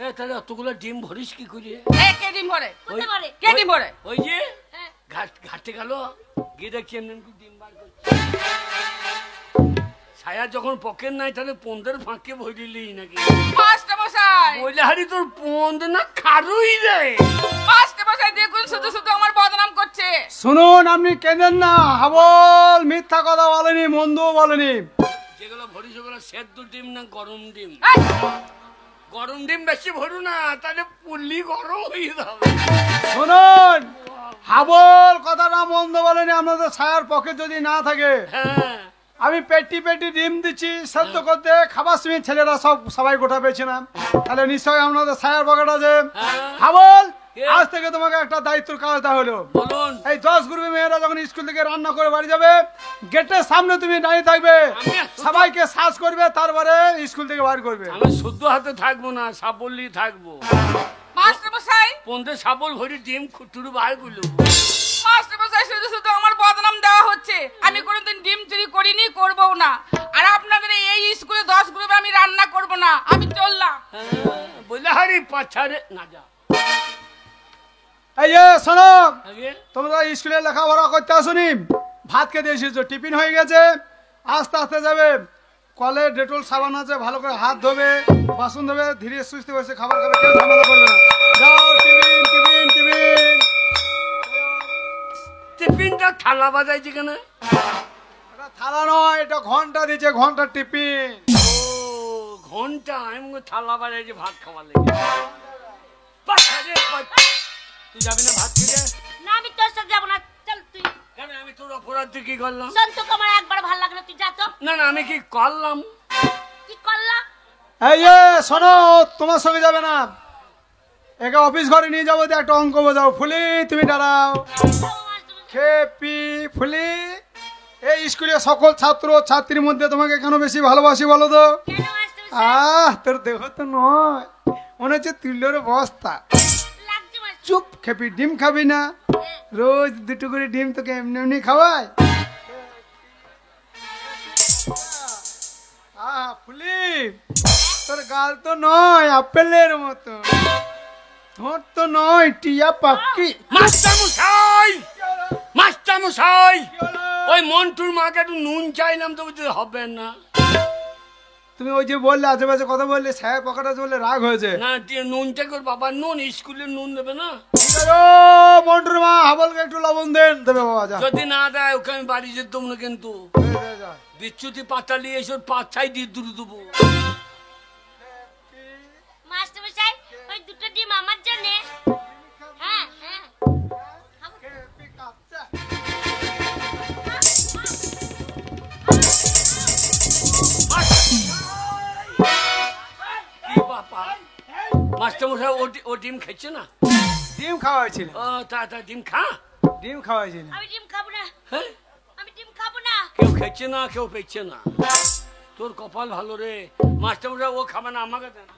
এ তাহলে অতগুলো ডিম ভরিস কি করে? কে ডিম ভরে? কোথায় করে? কে ডিম ভরে? ওই যে হ্যাঁ। ঘাটে গেল, গিয়ে দেখছি এমনি এমনি ডিম বার করছে। ছায়া যখন পকেট নাই তাহলে পন্দের ফাঁকে ভরিলি নাকি? মাস্টার মশাই, বলে হারি তোর পন্দ না খারুই রে। মাস্টার মশাই দেখুন শুধু শুধু আমার বদনাম করছে। শুনুন, আপনি কেঁদেন না। হাবল মিথ্যা কথা বলেনি, মন্দও বলেনি। যেগুলো ভরিস ওগুলো সেদ্ধ ডিম না গরম ডিম? এই, গরম ডিম বেশি ভরু না, তাহলে পুল্লি গরম হয়ে যাবে। শুনুন, হাবল কথাটা মন্দ বলেনি। আপনাদের ছায়ার পকেট যদি না থাকে, হ্যাঁ, আমি পেটি পেটি ডিম দিচ্ছি সেদ্ধ করতে, খাবার সময় ছেলেরা সবাই গোটা পেয়েছে না, তাহলে নিশ্চয়ই আপনাদের ছায়ার পকেট আছে। হ্যাঁ। হাবল, কে? আজ থেকে তোমাকে একটা দায়িত্বের কাজ দেওয়া হলো। বলুন। এই 10 গ্রুপে মেয়েরা যখন স্কুল থেকে রান্না করে বাড়ি যাবে, গেটের সামনে তুমি দাঁড়িয়ে থাকবে, আমি সবাইকে সার্চ করবে, তারপরে স্কুল থেকে বার করবে। আমি শুদ্ধ হাতে থাকবো না, সাবল্লি থাকবো। মাস্টার মশাই, পন্দে সাবল ভরি ডিম খুটুরু বার করলো। মাস্টার মশাই শুধু শুধু আমার বদনাম দেওয়া হচ্ছে। আমি কোনোদিন ডিম চুরি করিনি, করবও না। আর আপনাদের এই স্কুলে 10 গ্রুপে আমি রান্না করব না, আমি চললাম। বলে হারি পাছারে না যা। এই যে শোনো, আগে তোমরা স্কুলে লেখাপড়া করতে আসুনি, ভাত খেতে এসেছো, টিফিন হয়ে গেছে, আস্তে আস্তে যাবে। কলে ডেটল সাবান আছে, ভালো করে হাত ধোবে, বাসন ধোবে, ধীরে সুস্থে বসে খাবার খাবে, কেউ ঝামেলা করবে না। যাও, টিফিন টিফিন টিফিন। টিফিনটা থালা বাজাইছে কেন? এটা থালা নয়, এটা ঘন্টা দিচ্ছে, ঘন্টার টিফিন। ও ঘন্টা আমি থালা বাড়ে যে ভাত খাওয়ার লেগে পাঠা রে, তুই যাবি না ভাত খেতে? না আমি তোর সাথে যাবো না, চল তুই। কেন আমি তোর অপরাধ তুই কি করলাম? শোন, তোকে আমার একবার ভালো লাগে না, তুই যা তো। না না আমি কি করলাম? কি করলাম? এই যে শোনো, তোমার সঙ্গে যাবে না, একে অফিস ঘরে নিয়ে যাবো, দিয়ে একটা অঙ্ক বোঝাও। ফুলি তুমি দাঁড়াও। খেপি ফুলি, এই স্কুলে সকল ছাত্র ছাত্রীর মধ্যে তোমাকে কেন বেশি ভালোবাসি বলো তো? কেন মাস্টারমশাই? তোর দেহ তো নয়, মনে হচ্ছে তুল্যের বস্তা। লাগছে মাস্টার। চুপ, খেপি ডিম খাবি না? রোজ দুটো করে ডিম তোকে এমনি এমনি খাওয়ায়? ফুলি, তোর গাল তো নয় আপেলের মতো, তোর তো নয় টিয়া পাখি। মাস্টার মশাই, মাস্টার মশাই, ওই মন্টুর মাকে একটু নুন চাইলাম তো, বুঝতে হবে না? তুমি ওই যে বললে আশেপাশে কথা বললে, সাহেব পকেটা বললে রাগ হয়েছে। না নুনটা করে বাবা, নুন স্কুলে নুন দেবে না? মন্টুর মা হাবলকে একটু লবণ দেন। দেবে বাবা, যা। যদি না দেয় ওকে আমি বাড়ি যেতাম না, কিন্তু যা। বিচ্ছুতি পাতালি এসব পাছাই দিয়ে দূরে দেবো। মাস্টারমশাই, ওই দুটো ডিম আমার জন্য। হ্যাঁ হ্যাঁ। কি বাবা, মাস্টার মশাই ও ডিম খেচ্ছে না? ডিম খাওয়া হয়েছিল, ও তা ডিম খা। ডিম খাওয়া হয়েছিল। আমি ডিম খাবো না, হ্যাঁ, আমি ডিম খাবো না। কেউ খেচ্ছে না, কেউ পেচ্ছে না। তোর কপাল ভালো রে। মাস্টার মশাই ও খাবে না, আমাকে দেন।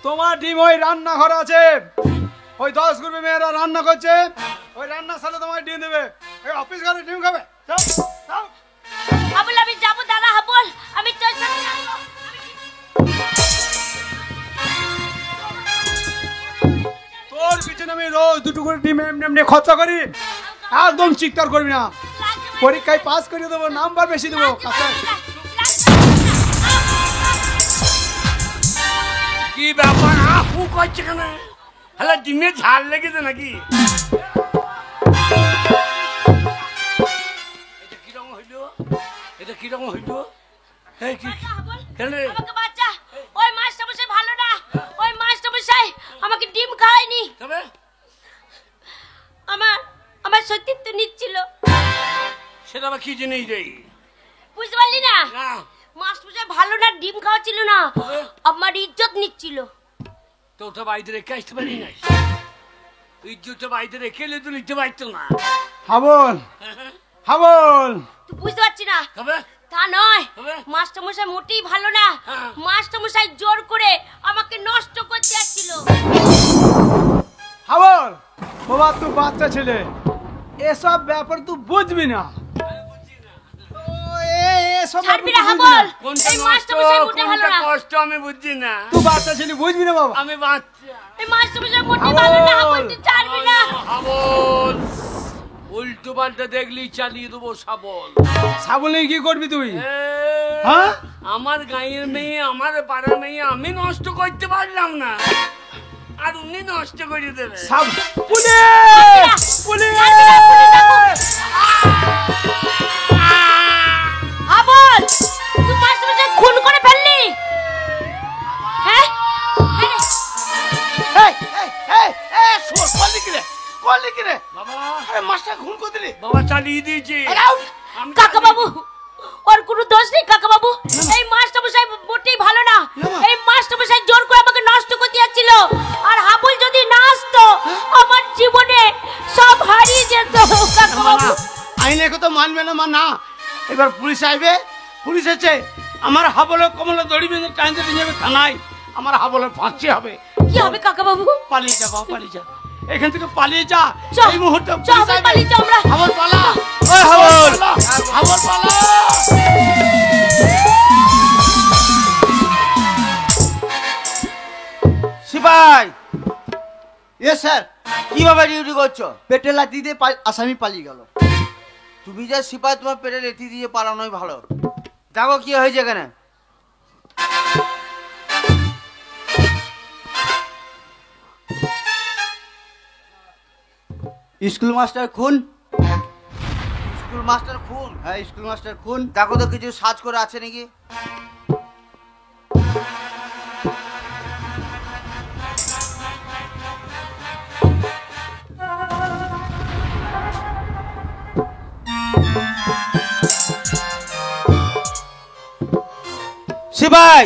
তোমার ডিম ওই রান্নাঘর আছে, ওই 10 গ্রুপে মেয়েরা রান্না করছে, ওই রান্নার সাথে তোমার ডিম দেবে। এই অফিস ঘরে ডিম খাবে? যাও, যাও। হাবল, আমি যাবো, দাঁড়া হাবল, আমি তোর সাথে যাবো। তোর পিছনে আমি রোজ দুটো করে ডিম এমনি এমনি খরচা করি, একদম চিৎকার করবি না। পরীক্ষায় পাস করে দেবো, নাম্বার বেশি দেবো। কি ব্যাপার, হু করছে কেন? হ্যালো, ডিমে ঝাল লেগেছে নাকি? এটা কিরকম হইলো? এটা কিরকম হইলো? এই কি কেন রে? আমাকে বাঁচা, ওই মাস্টারমশাই ভালো না, ওই মাস্টারমশাই আমাকে ডিম খাওয়ায়নি। তবে আমার সতীত্ব নিচ্ছিল। সেটা আবার কি জিনিস রে? বুঝতে পারলি না? না, মাস্টারমশাই ভালো না, ডিম খাওয়াচ্ছিল না, তবে আমার ইজ্জত নিচ্ছিল। তো ওটা বাড়িতে রেখে আসতে পারি না, ইজ্জতটা বাড়িতে রেখে এলে তো নিতে পারতো না। হাবল, হাবল, তুই বুঝতে পারছি না? তবে তা নয়, তবে? মাস্টারমশাই মোটেই ভালো না। হ্যাঁ। মাস্টারমশাই জোর করে আমাকে নষ্ট করতে যাচ্ছিল। হাবল, বাবা তুই বাচ্চা ছেলে, এসব ব্যাপার তুই বুঝবি না। এসব ব্যাপার ছাড়বি তুই না বুঝবি হাবল, না। কোনটা এই নষ্ট, মাস্টারমশাই মোটে ভালো কোনটা না। কষ্ট আমি বুঝছি না। তুই বাচ্চা ছেলে বুঝবি না বাবা। আমি বাচ্চা। এই মাস্টারমশাই মোটেই ভালো না, হাবল তুই ছাড়বি না। শাবল, উল্টো পাল্টা দেখলি চালিয়ে দেবো শাবল। সাবলে কি করবি তুই? এ, হ্যাঁ? আমার গাঁয়ের মেয়ে, আমার পাড়ার মেয়ে আমি নষ্ট করতে পারলাম না, আর উনি নষ্ট করে দেবে। Sub police, police. হাবল, তুই মাস্টারমশাই খুন করে ফেললি। হ্যাঁ হ্যাঁ। এই, এই, এই, এই, শোন, করলি কি রে? করলি কি রে? বাবা, আরে মাস্টার খুন করে দিলি। বাবা চালিয়ে দিয়েছি। আরে আউ! আমি কাকা বাবু, ওর কোনো দোষ নেই কাকা বাবু। এই মাস্টারমশাই মোটেই ভালো না। এই মাস্টারমশাই জোর করে আমাকে নষ্ট করতে যাচ্ছিল, আর হাবুল যদি না আসতো আমার জীবনে সব হারিয়ে যেত কাকা বাবু। আইনে কত মানবে না মা, না। এবার পুলিশ আসবে, পুলিশ এসে আমার হাবলের কমলে দড়ি বেঁধে টাইমে নিয়ে যাবে থানায়, আমার হাবলের ফাঁসি হবে। কি হবে কাকা বাবু? পালিয়ে যা বাবা, পালিয়ে যা, এখান থেকে পালিয়ে যা। চ, এই মুহূর্তে চ, আমরা পালিয়ে যাই আমরা। হাবল পালা, ওই হাবল, হাবল পালা। সিপাই, এ স্যার, কিভাবে ডিউটি করছো? পেটে লাথি দিয়ে আসামি পালিয়ে গেল। তুমি যে সিপাই, তোমার পেটে লাথি দিয়ে পালানোই ভালো। দেখো কি হয়েছে এখানে। স্কুল মাস্টার খুন। স্কুল মাস্টার খুন? হ্যাঁ, স্কুল মাস্টার খুন। দেখো তো কিছু সার্চ করে আছে নাকি। সিপাই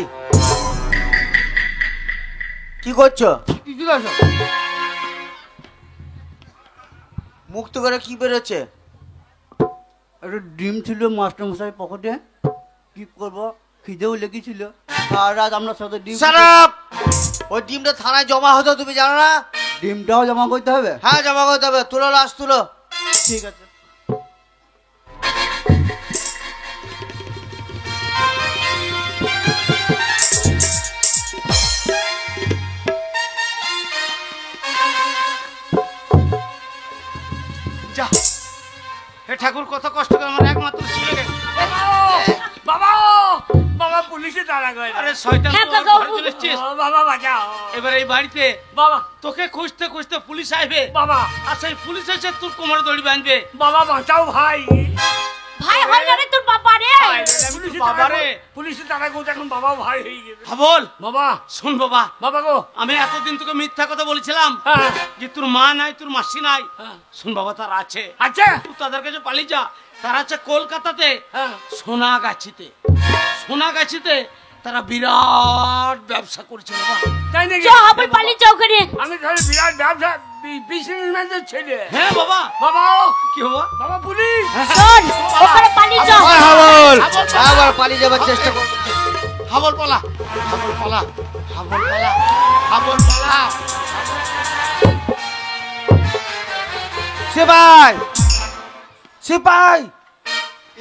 কি করছো? মুক্ত করে কি বেরোচ্ছে? একটা ডিম ছিল মাস্টার মশাই পকেটে, কি করবো, খিদেও লেগেছিল আর রাত আমরা সাথে ডিম। Shut up! ওই ডিমটা থানায় জমা হতো, তুমি জানো না? ডিমটাও জমা করতে হবে? হ্যাঁ, জমা করতে হবে। তুলো লাশ তুলো। ঠিক আছে। যা, হে ঠাকুর, কত কষ্ট করে আমার একমাত্র ছেলেকে। বাবা বাবা পুলিশে তাড়া করে। আরে শয়তান, হ্যাঁ, তুই কাকা। ঘরে চলে এসেছিস। ও বাবা বাঁচাও এবার এই বাড়িতে বাবা তোকে খুঁজতে খুঁজতে পুলিশ আসবে। বাবা আর সেই পুলিশ এসে তোর কোমরে দড়ি বাঁধবে। বাবা বাঁচাও ভাই। ভাই হয় না রে তোর বাবা রে। বাবারে। পুলিশে তাড়া করতে এখন বাবা ভাই হয়ে গেছে। হাবল, বাবা শোন বাবা, বাবা গো। আমি এতদিন তোকে মিথ্যা কথা বলেছিলাম হ্যাঁ যে তোর মা নাই, তোর মাসি নাই। হ্যাঁ। শোন বাবা, তার আছে। আচ্ছা তুই তাদের কাছে পালিয়ে যা। তারা আছে কলকাতাতে, হ্যাঁ সোনাগাছিতে। সোনাগাছিতে তারা বিরাট ব্যবসা করছে বাবা। তাই নাকি? চ হাবল পালিয়ে যাও ওখানে। আমি তাহলে বিরাট ব্যবসা বিজনেসম্যানের ছেলে। হ্যাঁ বাবা। বাবা কি বাবা? বাবা পুলিশ। শোন ওখানে পালিয়ে যাও। হাবল, আবার পালিয়ে যাবার চেষ্টা করবো। হাবল পালা, হাবল পালা, হাবল পালা, হাবল পালা। সিপাই, সিপাই,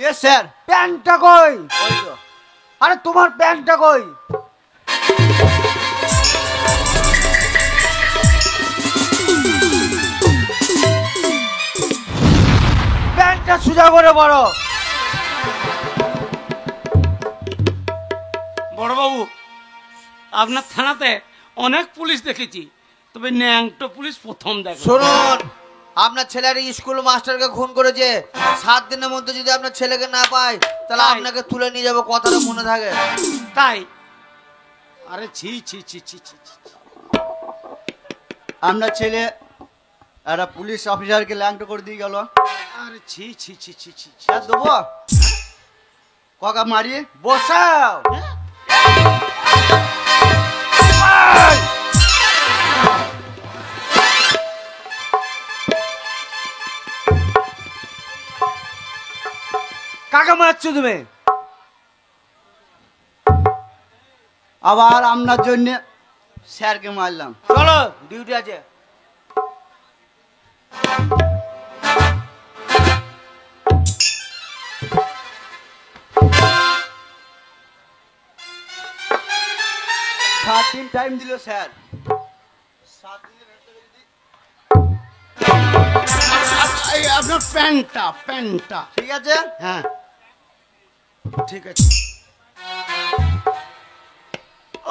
এ স্যার। প্যান্টটা কই? ওই তো। আরে তোমার প্যান্টটা কই? প্যান্টটা সোজা করে বড়। বড়বাবু, আপনার থানাতে অনেক পুলিশ দেখেছি, তবে ন্যাংটো পুলিশ প্রথম দেখো। শুনুন, আপনার ছেলের স্কুল মাস্টারকে খুন করেছে। 7 দিনের মধ্যে যদি আপনার ছেলেকে না পাই, তাহলে তাই? আপনাকে তুলে নিয়ে যাবো, কথাটা মনে থাকে। তাই? আরে ছি ছি ছি ছি ছি ছি। আপনার ছেলে একটা পুলিশ অফিসারকে ল্যাংটো করে দিয়ে গেল। আরে ছি ছি ছি ছি ছি ছি। স্যার দেবো ককা মারি বসাও। কাকে মারছো তুমি? আবার আপনার জন্য স্যারকে মারলাম। চলো, ডিউটি আছে। সাত দিন টাইম দিল স্যার। 7 দিনের ভেতরে যদি আপনার প্যান্টটা, প্যান্টটা ঠিক আছে। হ্যাঁ ঠিক আছে।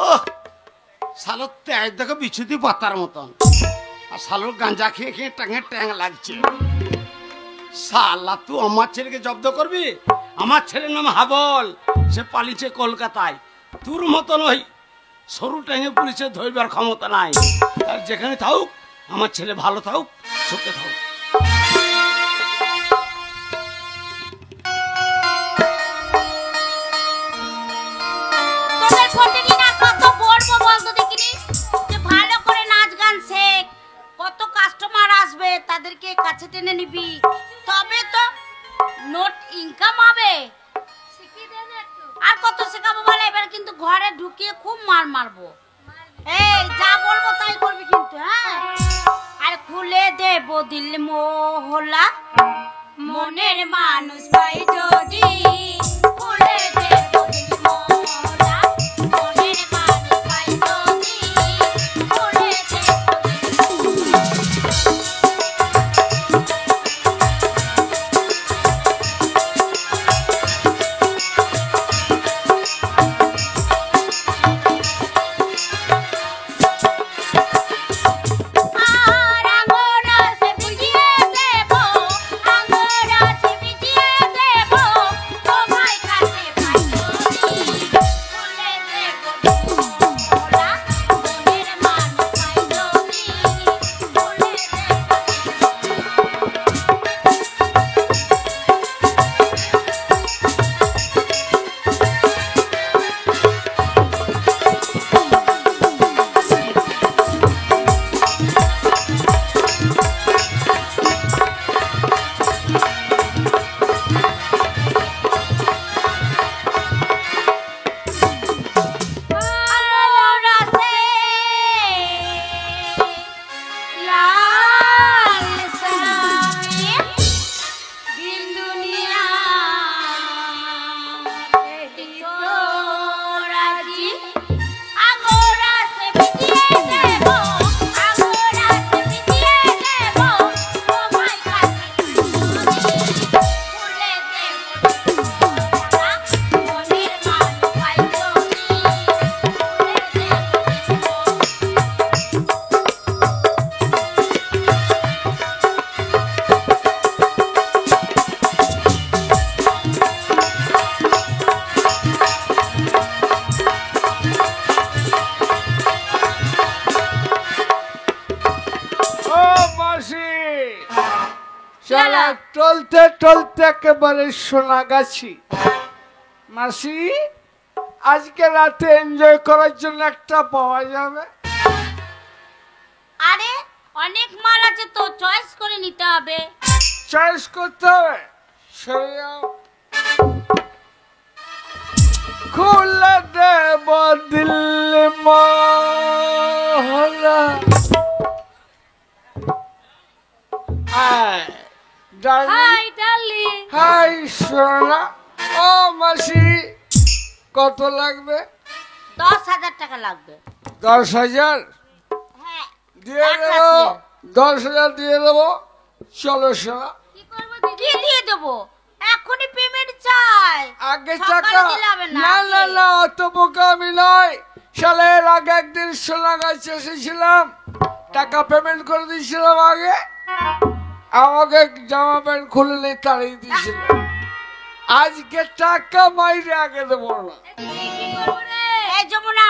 ও শালোর ত্যাগ দেখো বিছুতি পাতার মতন, আর শালোর গাঁজা খেয়ে খেয়ে ট্যাঙে ট্যাং লাগছে। শালা তুই আমার ছেলেকে জব্দ করবি? আমার ছেলের নাম হাবল, সে পালিয়েছে কলকাতায়। তোর মতন ওই সরু ট্যাঙে পুলিশের ধরবার ক্ষমতা নাই। আর যেখানে থাকুক আমার ছেলে ভালো থাকুক, সুখে থাকুক। তোদের প্রতিদিন আর কত বলবো বলতো দেখিনি যে ভালো করে নাচ গান শেখ, কত কাস্টমার আসবে তাদেরকে কাছে টেনে নিবি, তবে তো নোট ইনকাম হবে। আর কত শেখাবো বলে, এবার কিন্তু ঘরে ঢুকিয়ে খুব মার মারবো। এই যা বলবো তাই করবি কিন্তু, হ্যাঁ? আর খুলে দেবো দিল মোহলা, মনের মানুষ পাই যদি খুলে দেবো দিল মোহলা, মনের মানুষ পাই যদি খুলে দেবো দিল। আর আঙুর সে বুঝিয়ে বেলা টলতে টলতে একেবারে সোনাগাছি। মাসি, আজকে রাতে এনজয় করার জন্য একটা পাওয়া যাবে? আরে অনেক মাল আছে তো, চয়েস করে নিতে হবে। চয়েস করতে হবে? সরে যাও। খুলে দেব দিল্লি মহলা। Hi darling. হাই সোনা। ও মাসি, কত লাগবে? 10,000 টাকা লাগবে। 10,000 হ্যাঁ, দিয়ে এক দেবো। লাখ 10,000 দিয়ে দেবো। চলো সোনা। কি করব দিদি? দিয়ে দেবো, এখনই পেমেন্ট চাই। আগে সকালে টাকা দিলে হবে না, না না আগে। না, অত বোকা আমি নয়। সালের আগে একদিন সোনাগাছি এসেছিলাম, টাকা পেমেন্ট করে দিয়েছিলাম আগে। আমাকে জামা প্যান্ট খুলে নেই তাড়িয়ে দিয়েছিল। আজকে টাকা মাইরে আগে দেবো না। এই যমুনা,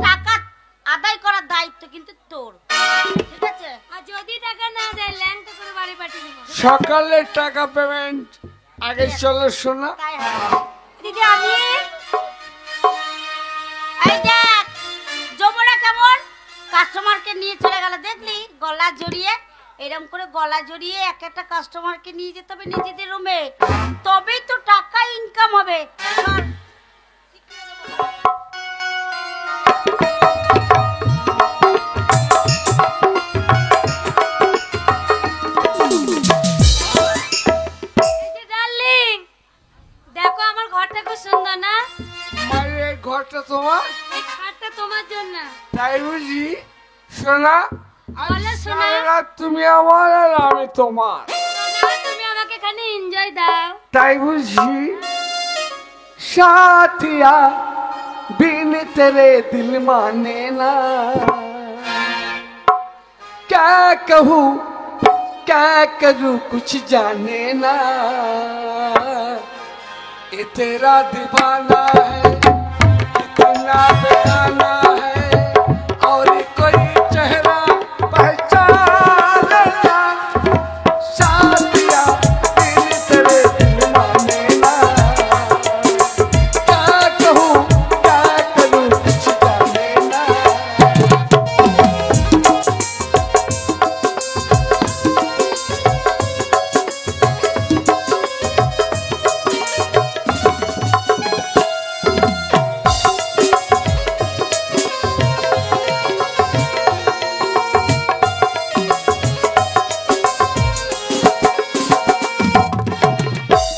টাকা আদায় করার দায়িত্ব কিন্তু তোর, ঠিক আছে? আর যদি টাকা না দেয় ল্যাংটা করে বাড়ি পাঠিয়ে দেবো। সকালে টাকা পেমেন্ট আগে। চলো শোনা। তাই হবে। দিদি আমি এই দেখ যমুনা কেমন কাস্টমারকে নিয়ে চলে গেল, দেখলি? গলা জড়িয়ে, এরকম করে গলা জড়িয়ে এক একটা কাস্টমারকে নিয়ে যেতে হবে নিজেদের রুমে, তবেই তো টাকা ইনকাম হবে। চল। ডার্লিং, দেখো আমার ঘরটা খুব সুন্দর না? মায়ের এই ঘরটা তোমার? এই খাটটা তোমার জন্য। তাই বুঝি শোনা? বলো সোনা। তুমি আমার আর আমি তোমার, সোনা, তুমি আমাকে এখানে এনজয় দাও। তাই বুঝি? साथिया बिन तेरे दिल माने ना, क्या कहूँ क्या करूँ कुछ जाने ना, ये तेरा दीवाना है इतना बेगाना है, और कोई चेहरा पहचाने ना, साथिया बिन तेरे दिल माने ना, क्या कहूँ क्या करूँ कुछ जाने ना।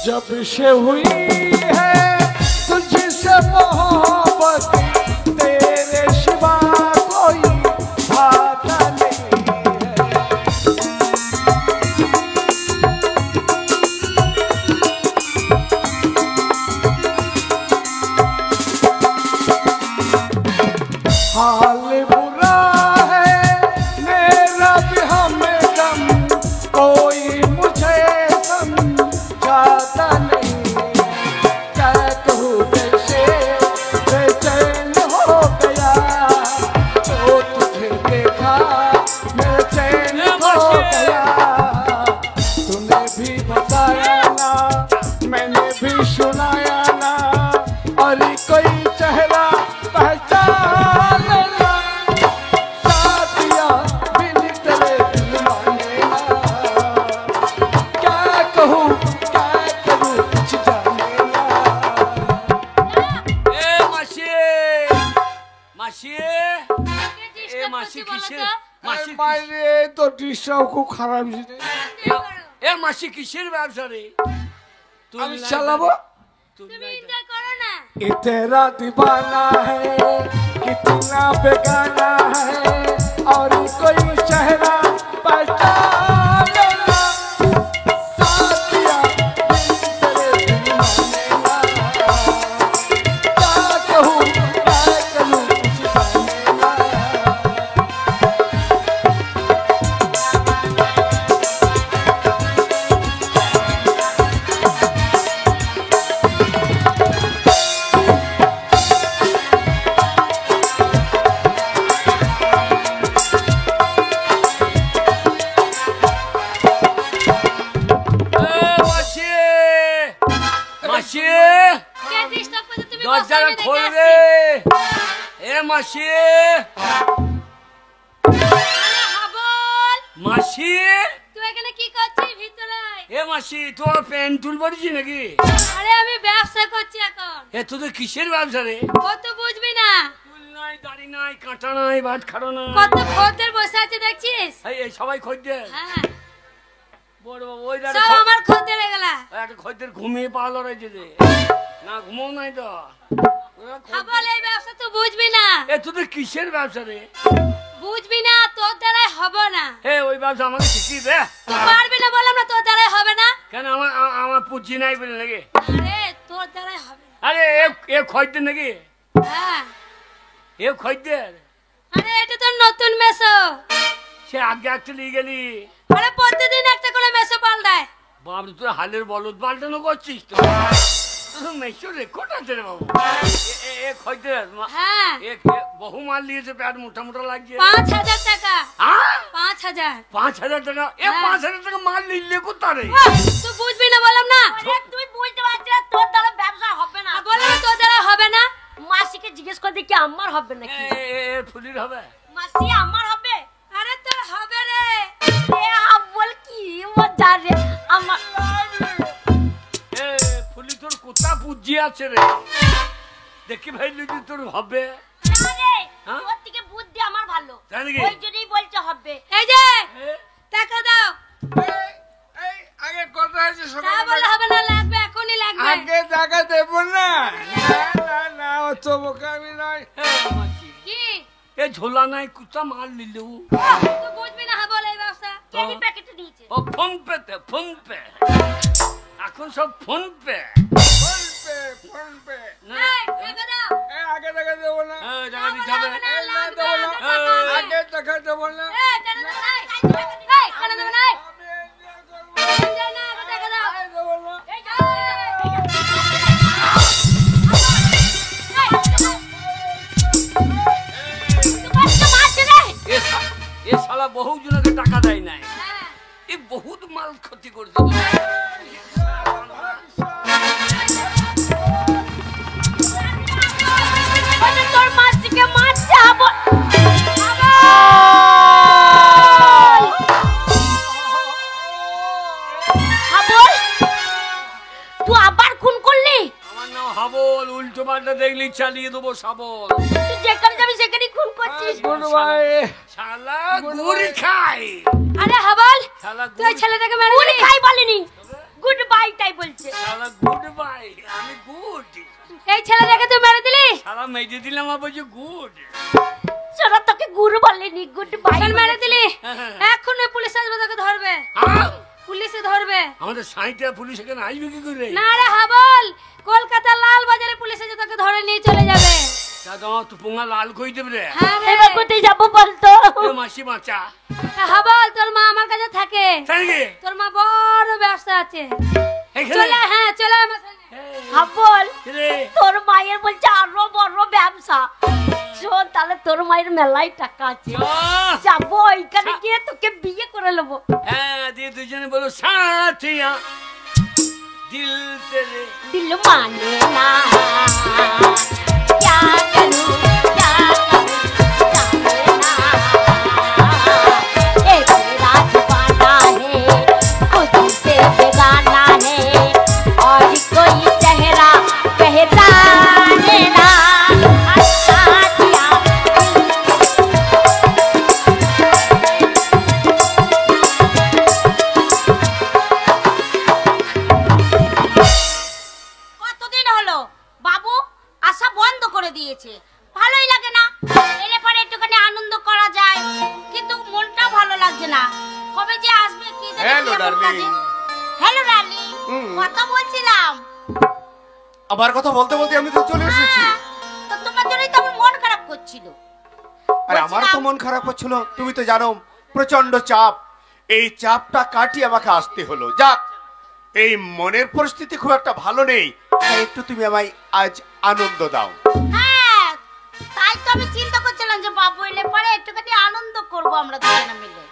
जब से हुई है तुझसे मोहब्बत, तेरे सिवा कोई भाता नहीं है। हाल बुरा है मेरा भी हमदम, कोई मुझे समझाता नहीं, क्या कहूँ कैसे बेचैन हो गया, जो तुझे देखा मैं चैन हो गया, तूने भी बताया ना मैंने भी सुनाया ना, और कोई चेहरा पहचान ना, साथिया बिन तेरे दिल माने ना, क्या कहूँ क्या करूँ कुछ जाने ना। এ মাসি, মাসি, এ মাসি কিসের মাসি মাইরে তো ডিশটাও খুব খারাপ জিনিস। এ মাসি কিসের ব্যবসা রে? আমি চালাবো। তুমি এনজয় করো না। ये तेरा दीवाना है कितना बेगाना है, और कोई चेहरा पहचाने ना, साथिया बिन तेरे दिल माने ना, क्या कहूँ क्या करूँ कुछ जाने ना। মাসি কে ডিস্টার্ব করছে তুমি? দরজাটা খোল রে। এ মাসি, হাবল, মাসি, তুই এখানে কি করছিস ভিতরে? এ মাসি তোর প্যান্ট তুল পড়েছি নাকি? আরে আমি ব্যবসা করছি এখন। এ তোদের কিসের ব্যবসা রে? ও তো বুঝবি না, চুল নাই, দাড়ি নাই, কাঁটা নাই, ভাত খাড়ো নাই। কত খদ্দের বসে আছে দেখছিস? এই সবাই খদ্দের। হ্যাঁ, বড় বাবু ওই সব আমার খদ্দের এগুলা। একটা খদ্দের ঘুমিয়ে পালো রয়েছে রে। না ঘুমো নাই তো। ওরা খদ্দের- হাবল, এই ব্যবসা তুই বুঝবি না, এ তোদের কিসের ব্যবসা রে? বুঝবি না, তোর দ্বারাই হবে না। হে ওই ব্যবসা আমাকে শিখিয়ে দে। তুই পারবি না বললাম না, তোর দ্বারাই হবে না। কেন আমার পুঁজি নাই বলে নাকি? আরে তোর দ্বারাই হবে না। আরে এ খদ্দের নাকি? হ্যাঁ, এ খদ্দের আরে এটা তোর নতুন মেসো। সে আগে একটা নিয়ে গেলি। আরে প্রতিদিন একটা করে মেসো পাল্টায়। বাবু তোর হালের বলদ পাল্টানো করছিস তো? তোর মেশো রেকর্ড আছে রে বাবু। এ খদ্দের হ্যাঁ, বহু মাল নিয়েছে, প্যাট মোটা মোটা লাগছে। 5,000 টাকা। হ্যাঁ? 5,000। 5,000 টাকা? এ হ্যাঁ। 5,000 টাকা মাল নিলে কোথায়? তুই বুঝবি না বললাম না। তুই বুঝতে পারছিস না, তোর দ্বারা ব্যবসা হবে না। বললাম না, তোর দ্বারা হবে না। মাসিকে জিজ্ঞেস করে দেখি আমার হবে নাকি। ফুলির হবে? মাসি আমার হবে? আরে তোর হবে রে। এ বল কি মজা রে আমার। এ ফুলি তোর কোথা পুঁজি আছে রে? দেখি ভাই যদি তোর হবে। আরে হ্যাঁ? তোর থেকে বুদ্ধি আমার ভালো, তাই নাকি? ওই জন্যই বলতে হবে। এই যে এ, টাকা দাও। আগে কথা আছে তা বলে হবে না, লাগবে, এখনই লাগবে। আগে টাকা দেবো না। না অত বোকামি নয়। এ মাসি, কি এ ঝোলা নাই, কোথা মাল নিল? তুই বুঝবি না বল এই ব্যবসা। কেনি প্যাকেটে দিয়েছে। ও ফোন পে। এখন সব ফোন পে। Phone pay. না, এই টাকা দাও। আগে টাকা দেবো না। টাকা দিতে হবে। না, লাগবে, দেবো না। টাকা দাও। আগে টাকা দেবো না। এই টাকা দাও নাই। এই টাকা দাও নাই। এই না, আগে টাকা দাও। দেবো না। এই টাকা এ শালা বহু জনকে টাকা দেয় নাই। এ বহুত মাল ক্ষতি করছে। তোর মাসিকে মারতে হবে। তুই আবার খুন করলি? আমার নাম হাবল, উল্টো পাল্টা দেখলি চালিয়ে দেবো শাবল। তুই যেখানে যাবি সেখানে খুন করছিস। শালা গুড়ি খাই। আরে হাবল, শালা তুই ছেলেটাকে মেরে দিলি। খাই বলিনি, গুড বাই তাই বলছে। শালা গুড বাই, আমি গুড। এই ছেলেটাকে তুই মেরে দিলি। শালা মেজে দিলাম, আর বলছে গুড। সোনা তোকে গুরু বলেনি, গুড বাই মেরে দিলি। এখন ওই পুলিশ আসবে, তোকে ধরবে। পুলিশে ধরবে। আমাদের সাঁইটা পুলিশ এখানে আসবে কি করে? না রে হাবল, কলকাতা লাল বাজারে পুলিশ এসে তোকে ধরে নিয়ে চলে যাবে। দাদা তো পোঙা লাল কই দেবে রে। হ্যাঁ রে, এবার কোথায় যাবো বলতো? এ মাসি বাঁচা। হাবল, তোর মা আমার কাছে থাকে। তাই নাকি? তোর মা বড় ব্যবসা আছে। এখানে? চলে, হ্যাঁ চলে আমার সঙ্গে। এই, হাবল, কি রে? তোর মায়ের বলছে আরো বড় ব্যবসা। শোন, তাহলে তোর মায়ের মেলায় টাকা আছে, চল। যাবো ওইখানে গিয়ে তোকে বিয়ে করে নেবো। হ্যাঁ, দিয়ে দুজনে বলো সাথিয়া দিল তেরে। दिल माने ना, क्या करूं क्या करूं जाने ना। एक मेरा दीवाना है, खुद से बेगाना है, और कोई चेहरा पहचाने ना। अच्छा दिया কতদিন হলো বাবু আশা বন্ধ করে দিয়েছে। ভালোই লাগে না, এলে পরে একটুখানি আনন্দ করা যায়, কিন্তু মনটা ভালো লাগছে না। কবে যে আসবে কি জানি। Hello, darling. হ্যালো ডার্লিং, কথা বলছিলাম। আবার কথা বলতে বলতে আমি তো চলে এসেছি। হ্যাঁ, তো তোমার জন্যই তো আমার মন খারাপ করছিল। আরে আমার তো মন খারাপ হচ্ছিল, তুমি তো জানো প্রচন্ড চাপ। এই চাপটা কাটিয়ে আমাকে আসতে হলো। যাক, এই মনের পরিস্থিতি খুব একটা ভালো নেই, তাই একটু তুমি আমায় আজ আনন্দ দাও। হ্যাঁ, তাই তো আমি চিন্তা করছিলাম যে বাবু এলে পরে একটুখানি আনন্দ করব আমরা দুজনে মিলে।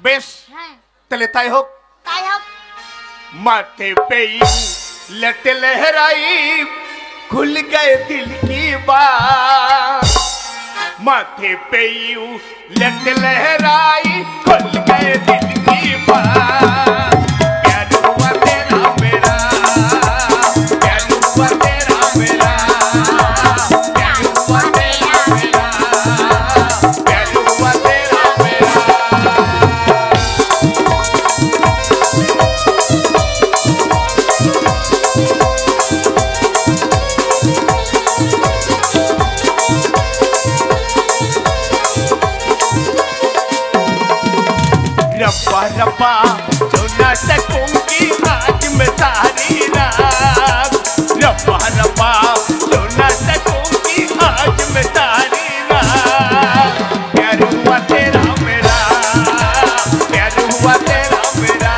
বেশ, হ্যাঁ, তাহলে তাই হোক। তাই হোক। মাথে পে लट लहराई खुल गए दिल की बात माथे पे यूं लट लहराई खुल गए दिल की बात प्यार हुआ तेरा मेरा प्यार हुआ तेरा मेरा प्यार हुआ तेरा मेरा प्यार हुआ तेरा मेरा रब्बा रब्बा जो ना सकूंगी आज मैं सारी रात रब्बा रब्बा जो ना सकूंगी आज मैं सारी रात प्यार हुआ तेरा मेरा प्यार हुआ तेरा मेरा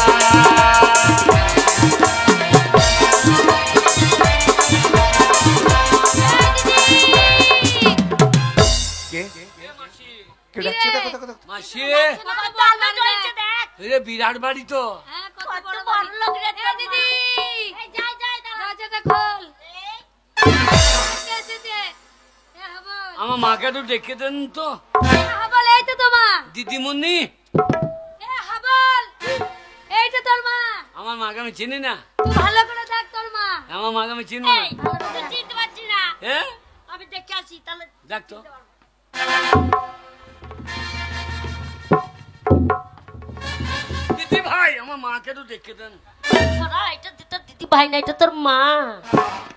মাসি এরে বিরাট বাড়ি তো আমার মাকে একটু দেখে দেন তো দিদিমণি এইটা তোর মা, আমার মাকে আমি চিনি না তুই ভালো করে দেখ তোর মা। আমার মাকে আমি চিনি না তুই চিনতে পারছি না, হ্যাঁ আমি দেখে আসি তাহলে। দেখ তো দিদি ভাই আমার মাকে একটু দেখে দেন সোনা, এটা তোর দিদি ভাই না, এটা তোর মা।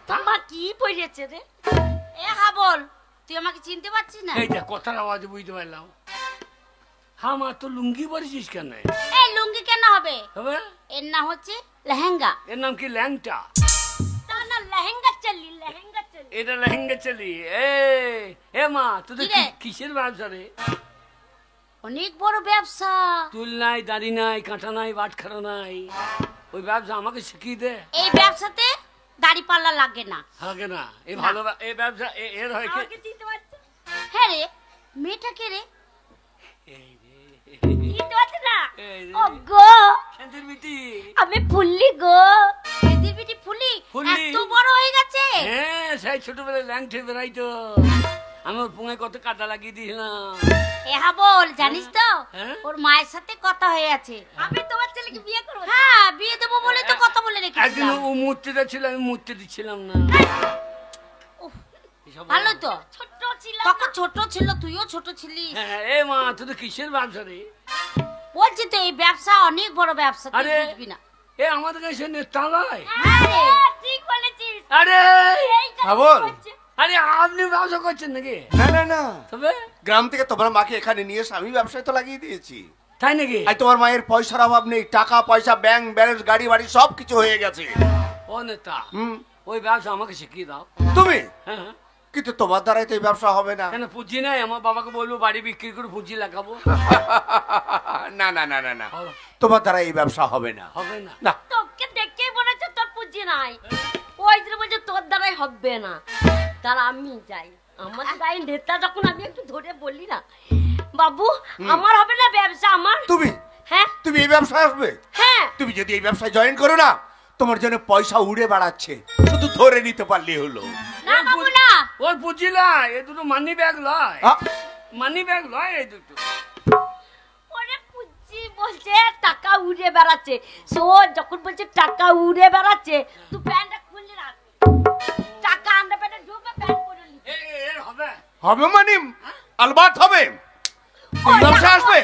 তোর মা কি পড়েছে রে? এ হাবল, তুই আমাকে চিনতে পারছিস না? এই যে কথার আওয়াজ বুঝতে পারলাম। হ্যাঁ মা, তো লুঙ্গি পরেছিস কেন? এই লুঙ্গি কেন হবে? হবে এর নাম হচ্ছে লেহেঙ্গা। এর নাম কি ল্যাংটা? না না, লেহেঙ্গা চলি, লেহেঙ্গা চলি। এটা লেহেঙ্গা চলি। এ মা, তোদের কিসের ব্যবসা রে? অনেক বড় ব্যবসা। চুল নাই, দাড়ি নাই, কাঁটা নাই, বাটখারা নাই, ওই ব্যবসা আমাকে শিখিয়ে দে। এই ব্যবসাতে দাড়ি পাল্লা লাগে না। লাগে না? এই ভালো এই ব্যবসা এর হয় কি? আমাকে চিনতে পারছিস? হ্যাঁ রে, মেয়েটা কে রে? চিনতে পারছিস না? ও গো, শান্তির বিটি। আমি ফুল্লি গো। দিদির বিটি ফুলি ফুলি? এত বড় হয়ে গেছে। হ্যাঁ, সেই ছোটবেলায় ল্যাংটে বেড়াইতো। আমি ওর পুঙে কত কাটা লাগিয়ে দিয়েছিলাম। এহা বল, জানিস তো হ্যাঁ? ওর মায়ের সাথে কথা হয়ে আছে। আমি তোমার ছেলেকে বিয়ে করব। হ্যাঁ, বিয়ে দেবো বলে তো কথা বলে একদিন রেখেছিলাম। ও মূর্তিটা ছিল, আমি মূর্তি দিচ্ছিলাম না। এসব ভালো তো, ছোট ছিল, তখন ছোট ছিল, তুইও ছোট ছিলিস। হ্যাঁ, এ মা, তোদের কিসের ব্যবসা রে? বলছি তো এই ব্যবসা অনেক বড় ব্যবসা, তুই আরে বুঝবি না। এ আমাদের কাছে নেতালয়। হ্যাঁ, ঠিক বলেছিস। আরে হাবল, আরে আপনি ব্যবসা করছেন নাকি? না না না, তবে গ্রাম থেকে তোমার মাকে এখানে নিয়ে এসে আমি ব্যবসায় তো লাগিয়ে দিয়েছি। তাই নাকি? আর তোমার মায়ের পয়সার অভাব নেই, টাকা পয়সা, ব্যাংক ব্যালেন্স, গাড়ি বাড়ি সব কিছু হয়ে গেছে। ও নেতা, হুম, ওই ব্যবসা আমাকে শিখিয়ে দাও। তুমি হ্যাঁ হ্যাঁ। কিন্তু তোমার দ্বারাই তো এই ব্যবসা হবে না। কেন পুঁজি নাই? আমার বাবাকে বলবো বাড়ি বিক্রি করে পুঁজি লাগাবো। না না না না না, হবে? তোমার দ্বারা এই ব্যবসা হবে না। হবে না? না, তোকে দেখেই মনে হচ্ছে তোর পুঁজি নাই। ওই যে বলছে তোর দ্বারাই হবে না। তার আমি যাই, আমার গায়ে নেতা যখন আমি একটু ধরে বলি না, বাবু আমার হবে না ব্যবসা আমার। তুমি হ্যাঁ তুমি এই ব্যবসায় আসবে? হ্যাঁ, তুমি যদি এই ব্যবসায় জয়েন করো না, তোমার জন্য পয়সা উড়ে বেড়াচ্ছে, শুধু ধরে নিতে পারলেই হলো। না বাবু না, ওর পুঁজি লয়, এ দুটো মানি ব্যাগ লয়। আ, মানি ব্যাগ লয় এই দুটো। ওরে পুঁজি বলছে টাকা উড়ে বেড়াচ্ছে। সো যখন বলছে টাকা উড়ে বেড়াচ্ছে, তুই প্যান্টটা খুলে রাখ, টাকা আন্ডা প্যান্টে ঢুকে প্যান্ট পরে নি। এর হবে? হবে মানে আলবাত হবে। তুমি ব্যবসায় আসবে,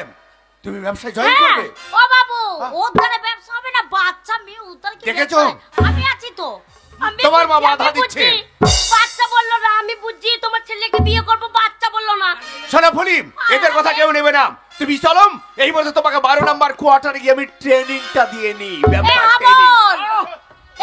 তুমি ব্যবসায় জয়েন হ্যাঁ, করবে। ও বাবু, ওর দ্বারা ব্যবসা হবে না, বাচ্চা মেয়ে উদ্ধার কি দেখেছো? ব্যবসা? আমি আছি তো, আমি তোমার মা বুঝছি, বাধা আমি দিচ্ছে। বুঝছি। বাচ্চা বললো না, আমি বুঝছি তোমার ছেলেকে বিয়ে করবো, বাচ্চা বললো না। শোনো ফলিম, এদের কথা কেউ নেবে না। তুমি চলো, এই বছর তোমাকে 12 নাম্বার কোয়ার্টারে গিয়ে আমি ট্রেনিংটা দিয়ে নিই, এ ব্যবসার ট্রেনিং। হাবল,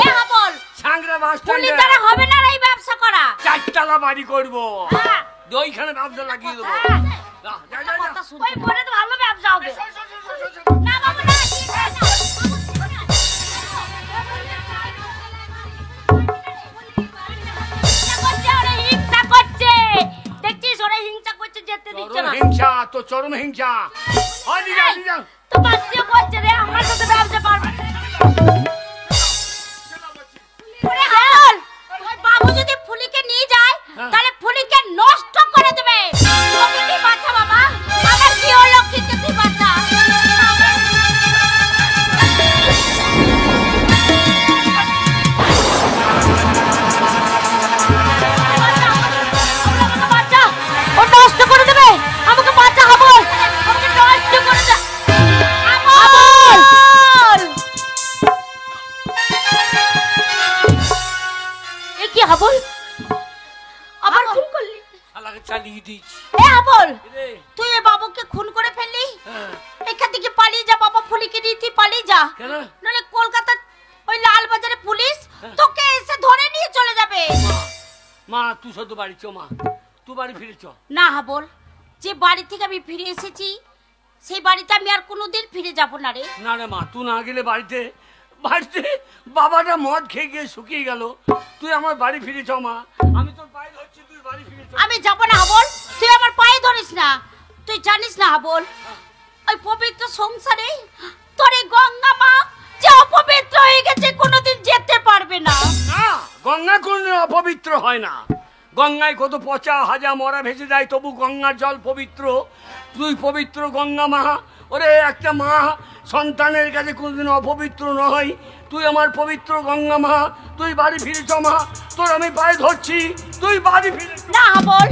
এ হাবল, সাংরা বাস পুলিশ দ্বারা হবে না এই ব্যবসা করা। 4 তলা বাড়ি করবো, হ্যাঁ, ওইখানে ব্যবসা লাগিয়ে দেবো। হ্যাঁ। যা, যা, যা, যা। কথা শুন, ওই পরে তো ভালো ব্যবসা হবে। না বাবু না, ঠিক আছে না। হিংসা করছে, দেখছিস ওরা হিংসা করছে, যেতে দিচ্ছে না। চরম হিংসা, তো চরম হিংসা। হয় নিয়ে যাও, নিয়ে যাও। তো বাচ্চা করছে রে, আমার সাথে ব্যবসা পারবে। কি হাবল আবার খুন করলি? শালাকে চালিয়ে দিয়েছি এ হাবল, রে। তুই এ বাবুকে খুন করে ফেললি? হ্যাঁ। এখান থেকে পালিয়ে যা, বাবা ফলিকে নিয়ে তুই পালিয়ে যা, কেন? নাহলে কলকাতা ওই লাল বাজারে পুলিশ তোকে এসে ধরে নিয়ে চলে যাবে। মা তুই শুধু বাড়ি চ, মা তুই বাড়ি ফিরে চ। না হাবল, যে বাড়ি থেকে আমি ফিরে এসেছি সেই বাড়িতে আমি আর কোনোদিন ফিরে যাব না রে। না রে মা, তুই না গেলে বাড়িতে বাড়িতে বাবাটা মদ খেয়ে গিয়ে শুকিয়ে গেল। তুই আমার বাড়ি ফিরে চ মা, আমি তোর পায়ে ধরছি, তুই বাড়ি ফিরে চ। আমি যাব না হাবল, তুই আমার পায়ে ধরিস না। তুই জানিস না হাবল, ওই পবিত্র সংসারে তোর এই গঙ্গা মা যে অপবিত্র হয়ে গেছে কোনোদিন যেতে পারবে না। না, গঙ্গা কোনদিন অপবিত্র হয় না। গঙ্গায় কত পচা হাজা মরা ভেসে যায়, তবু গঙ্গার জল পবিত্র। তুই পবিত্র গঙ্গা মা। ওরে একটা মা সন্তানের কাছে কোনদিন অপবিত্র নয়। তুই আমার পবিত্র গঙ্গা মা, তুই বাড়ি ফিরে চ মা, তোর আমি পায়ে ধরছি, তুই বাড়ি ফিরে চ। না হাবল,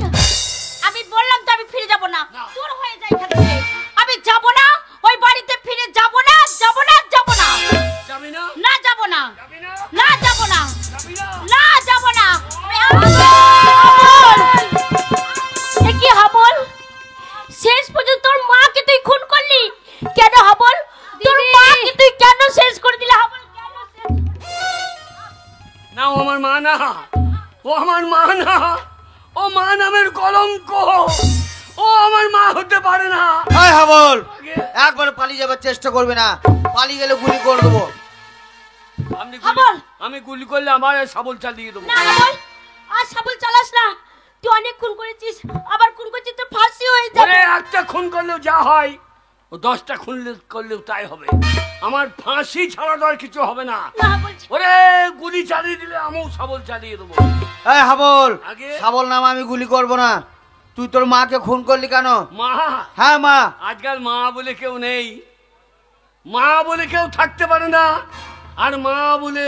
আমি বললাম তো আমি ফিরে যাব না। দূর হয়ে যাই এখান থেকে, আমি যাব না ওই বাড়িতে, ফিরে যাব না, যাব না, যাব না। যাবি না? না যাব না, যাবি না? না যাব না, যাবি না? না যাব না। এ কি হাবল, শেষ পর্যন্ত তোর মাকে তুই খুন করলি কেন হাবল? তোর মাকে তুই কেন শেষ করে দিলি হাবল? কেন শেষ? না, ও আমার মা না, ও আমার মা না, ও মা নামের কলঙ্ক, ও আমার মা হতে পারে না। এই হাবল, একবার পালিয়ে যাবার চেষ্টা করবে না, পালিয়ে গেলে গুলি করে দেবো। আমি গুলি করলে আমার শাবল চালিয়ে দেবো। না হাবল, আর শাবল চালাস না, তুই অনেক খুন করেছিস, আবার খুন করছিস, তোর ফাঁসি হয়ে যাবে। ওরে একটা খুন করলেও যা হয়, ও 10টা খুন করলেও তাই হবে। আমার ফাঁসি ছাড়া তো আর কিছু হবে না। না বলছি, ওরে গুলি চালিয়ে দিলে আমিও শাবল চালিয়ে দেবো। এই হাবল, আগে? শাবল নাম আমি গুলি করব না। তুই তোর মাকে খুন করলি কেন? মা, হ্যাঁ মা। আজকাল মা বলে কেউ নেই, মা বলে কেউ থাকতে পারে না, আর মা বলে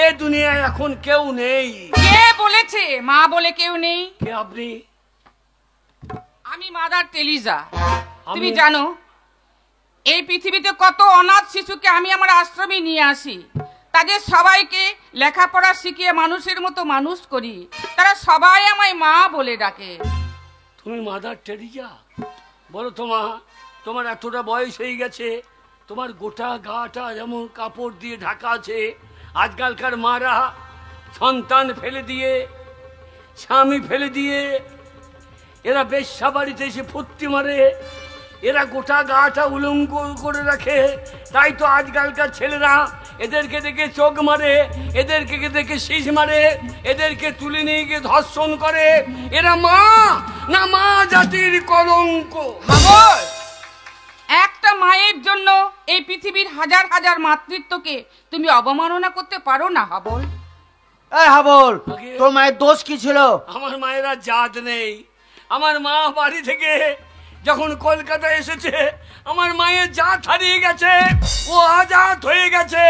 এ দুনিয়ায় এখন কেউ নেই। কে বলেছে মা বলে কেউ নেই? কে আপনি? আমি মাদার তেলিজা। আমি- তুমি জানো এই পৃথিবীতে কত অনাথ শিশুকে আমি আমার আশ্রমে নিয়ে আসি, তাদের সবাইকে লেখাপড়া শিখিয়ে মানুষের মতো মানুষ করি, তারা সবাই আমায় মা বলে ডাকে। তুমি মাদার টেরিজা? বলো তো মা, তোমার এতটা বয়স হয়ে গেছে, তোমার গোটা গাটা যেমন কাপড় দিয়ে ঢাকা আছে। আজকালকার মারা সন্তান ফেলে দিয়ে, স্বামী ফেলে দিয়ে, এরা বেশ্যা বাড়িতে এসে ফুর্তি মারে, এরা গোটা গাটা উলঙ্গ করে রাখে। তাই তো আজকালকার ছেলেরা এদেরকে দেখে চোখ মারে, এদেরকে দেখে শীষ মারে, এদেরকে তুলে নিয়ে গিয়ে ধর্ষণ করে। এরা মা না, মা জাতির কলঙ্ক। হাবল, একটা মায়ের জন্য এই পৃথিবীর হাজার হাজার মাতৃত্বকে তুমি অবমাননা করতে পারো না হাবল? এই হাবল, আগে? তোর মায়ের দোষ কি ছিল? আমার মায়েরা জাত নেই। আমার মা বাড়ি থেকে যখন কলকাতা এসেছে, আমার মায়ের জাত হারিয়ে গেছে, ও আজাদ হয়ে গেছে।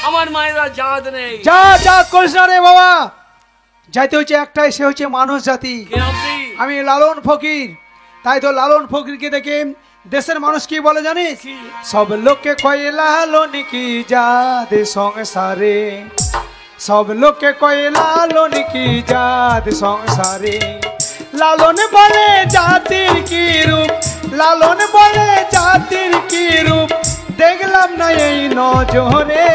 আমার মায়েরা জাত নেই। যা যা করিস না রে বাবা, যাইতে হচ্ছে একটাই, সে হচ্ছে মানুষ জাতি। কে আপনি? আমি লালন ফকির। তাই তো লালন ফকিরকে দেখে দেশের মানুষ কি বলে জানিস? কি? সব লোককে কয়ে লালন কি জাত সংসারে, সব লোককে কয়ে লালন কি জাত সংসারে। লালন বলে জাতির কি রূপ, লালন বলে জাতির কি রূপ, দেখলাম না এই নজরে।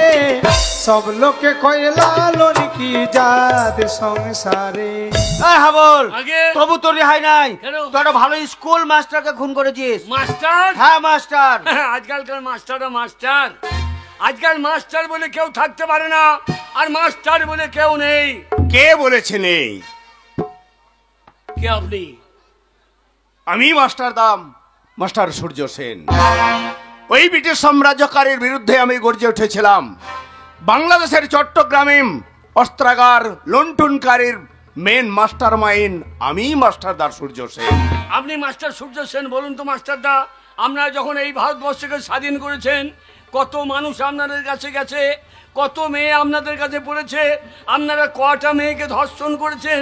সব লোককে কয়ে লালন কি জাত সংসারে। এই হাবল, আগে? তবু তোর রেহাই নাই। কেন? তুই একটা ভালো স্কুল মাস্টারকে খুন করেছিস। মাস্টার? হ্যাঁ মাস্টার। আজকালকার মাস্টাররা মাস্টার। আজকাল মাস্টার বলে কেউ থাকতে পারে না, আর মাস্টার বলে কেউ নেই। কে বলেছে নেই? কে আপনি? আমি মাস্টার দাম, মাস্টার সূর্য সেন। ওই ব্রিটিশ সাম্রাজ্যকারীর বিরুদ্ধে আমি গর্জে উঠেছিলাম। বাংলাদেশের চট্টগ্রামে অস্ত্রাগার লুণ্ঠনকারীর মেন মাস্টার মাইন্ড আমি মাস্টারদার সূর্য সেন। আপনি মাস্টার সূর্য সেন? বলুন তো মাস্টারদা, আপনারা যখন এই ভারতবর্ষকে স্বাধীন করেছেন, কত মানুষ আপনাদের কাছে গেছে, কত মেয়ে আপনাদের কাছে পড়েছে, আপনারা কটা মেয়েকে ধর্ষণ করেছেন।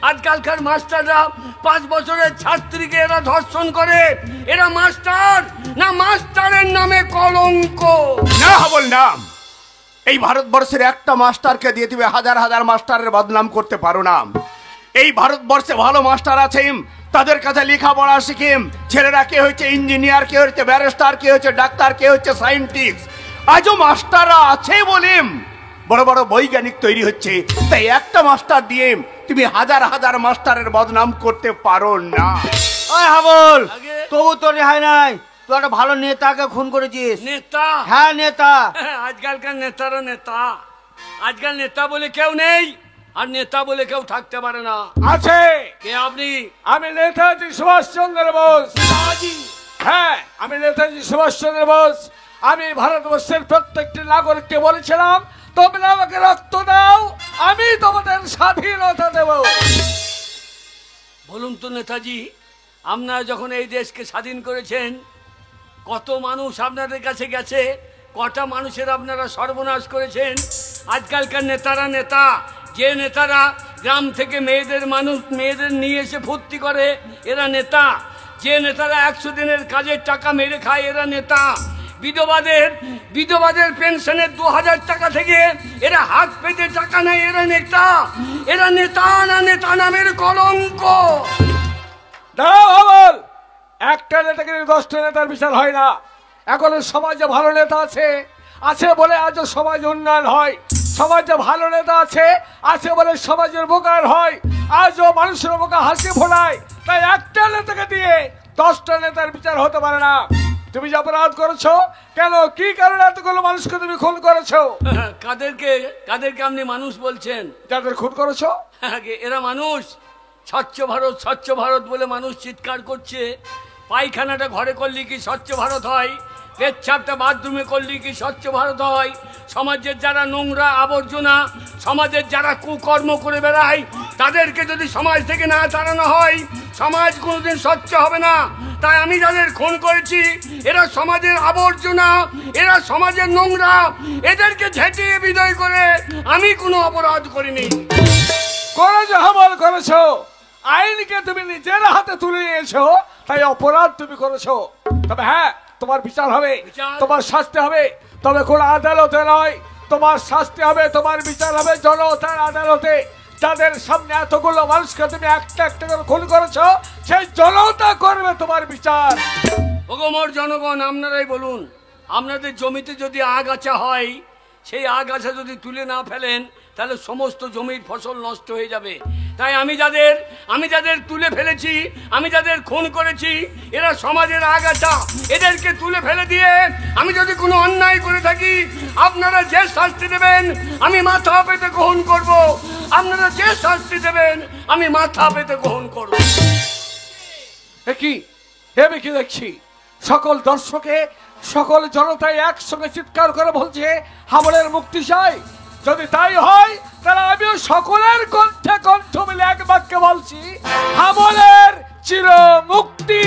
আজকালকার মাস্টাররা 5 বছরের ছাত্রীকে এরা ধর্ষণ করে। এরা মাস্টার না, মাস্টারের নামে কলঙ্ক। না হাবল না, এই ভারতবর্ষের একটা মাস্টারকে দিয়ে তুমি হাজার হাজার মাস্টারের বদনাম করতে পারো না। এই ভারতবর্ষে ভালো মাস্টার আছেন, তাদের কাছে লেখাপড়া শিখিম। ছেলেরা কে হচ্ছে ইঞ্জিনিয়ার, কে হচ্ছে ব্যারিস্টার, কে হচ্ছে ডাক্তার, কে হচ্ছে সায়েন্টিস্ট। আজও মাস্টাররা আছে বলিম বড় বড় বৈজ্ঞানিক তৈরি হচ্ছে। তাই একটা মাস্টার দিয়ে তুমি হাজার হাজার মাস্টারের বদনাম করতে পারো না। ওই হাবল, আগে। তবু তোর রেহাই নাই। তুই একটা ভালো নেতাকে খুন করেছিস। নেতা? হ্যাঁ নেতা। আজকালকার নেতারা নেতা, আজকাল নেতা বলে কেউ নেই, আর নেতা বলে কেউ থাকতে পারে না। আছে। কে আপনি? আমি নেতাজি সুভাষচন্দ্র বোস। হ্যাঁ, আমি নেতাজি সুভাষচন্দ্র বোস। আমি ভারতবর্ষের প্রত্যেকটি নাগরিককে বলেছিলাম, তোমরা আমাকে রক্ত দাও, আমি তোমাদের স্বাধীনতা দেব। বলুন তো নেতাজি, আপনারা যখন এই দেশকে স্বাধীন করেছেন, কত মানুষ আপনাদের কাছে গেছে, কটা মানুষের আপনারা সর্বনাশ করেছেন। আজকালকার নেতারা নেতা, যে নেতারা গ্রাম থেকে মেয়েদের নিয়ে এসে ফুর্তি করে, এরা নেতা। যে নেতারা 100 দিনের কাজের টাকা মেরে খায়, এরা নেতা। বিধবাদের পেনশনের 2000 টাকা থেকে এরা হাত পেতে টাকা নেয়, এরা নেতা। এরা নেতা না, নেতা নামের কলঙ্ক। দাঁড়াও হাবল, একটা নেতাকে 10টা নেতার বিচার হয় না। এখন সমাজে ভালো নেতা আছে বলে আজও সমাজ উন্নয়ন হয়। সমাজে ভালো নেতা আছে বলে সমাজের উপকার হয়। আজও মানুষের মুখে হাসি ফোটায়। তাই একটা নেতাকে দিয়ে 10টা নেতার বিচার হতে পারে না। তুমি যে অপরাধ করেছো, কেন, কি কারণে এতগুলো মানুষকে তুমি খুন করেছো? কাদেরকে আপনি মানুষ বলছেন? যাদের খুন করেছো এরা মানুষ। স্বচ্ছ ভারত, স্বচ্ছ ভারত বলে মানুষ চিৎকার করছে। পায়খানাটা ঘরে করলে কি স্বচ্ছ ভারত হয়? পেচ্ছাপটা বাথরুমে করলে কি স্বচ্ছ ভারত হয়? সমাজের যারা নোংরা আবর্জনা, সমাজের যারা কুকর্ম করে বেড়ায়, তাদেরকে যদি সমাজ থেকে না তাড়ানো হয়, সমাজ কোনোদিন স্বচ্ছ হবে না। তাই আমি যাদের খুন করেছি, এরা সমাজের আবর্জনা, এরা সমাজের নোংরা, এদেরকে ঝেঁটিয়ে বিদায় করে আমি কোনো অপরাধ করিনি। করেছো হাবল, করেছো। আইনকে তুমি নিজের হাতে তুলে নিয়েছো, তাই অপরাধ তুমি করেছো। তবে হ্যাঁ, তোমার বিচার হবে, তোমার শাস্তি হবে। তবে কোন আদালতে নয়, তোমার শাস্তি হবে, তোমার বিচার হবে জনতার আদালতে। যাদের সামনে এতগুলো মানুষকে তুমি একটা একটা করে খুন করেছো, সেই জনতা করবে তোমার বিচার। ওগো মোর জনগণ, আপনারাই বলুন, আপনাদের জমিতে যদি আগাছা হয়, সেই আগাছা যদি তুলে না ফেলেন, তাহলে সমস্ত জমির ফসল নষ্ট হয়ে যাবে। তাই আমি যাদের তুলে ফেলেছি, আমি যাদের খুন করেছি, এরা সমাজের আগাছা। এদেরকে তুলে ফেলে দিয়ে আমি যদি কোনো অন্যায় করে থাকি, আপনারা যে শাস্তি দেবেন আমি মাথা পেতে গ্রহণ করব। আপনারা যে শাস্তি দেবেন আমি মাথা পেতে গ্রহণ করব। কি আমি কি দেখছি, সকল দর্শকে, সকল জনতায় একসঙ্গে চিৎকার করে বলছে হাবলের মুক্তি চাই। যদি তাই হয়, তাহলে আমিও সকলের কণ্ঠে কণ্ঠ মিলে এক বাক্যে বলছি, হাবলের চির মুক্তি।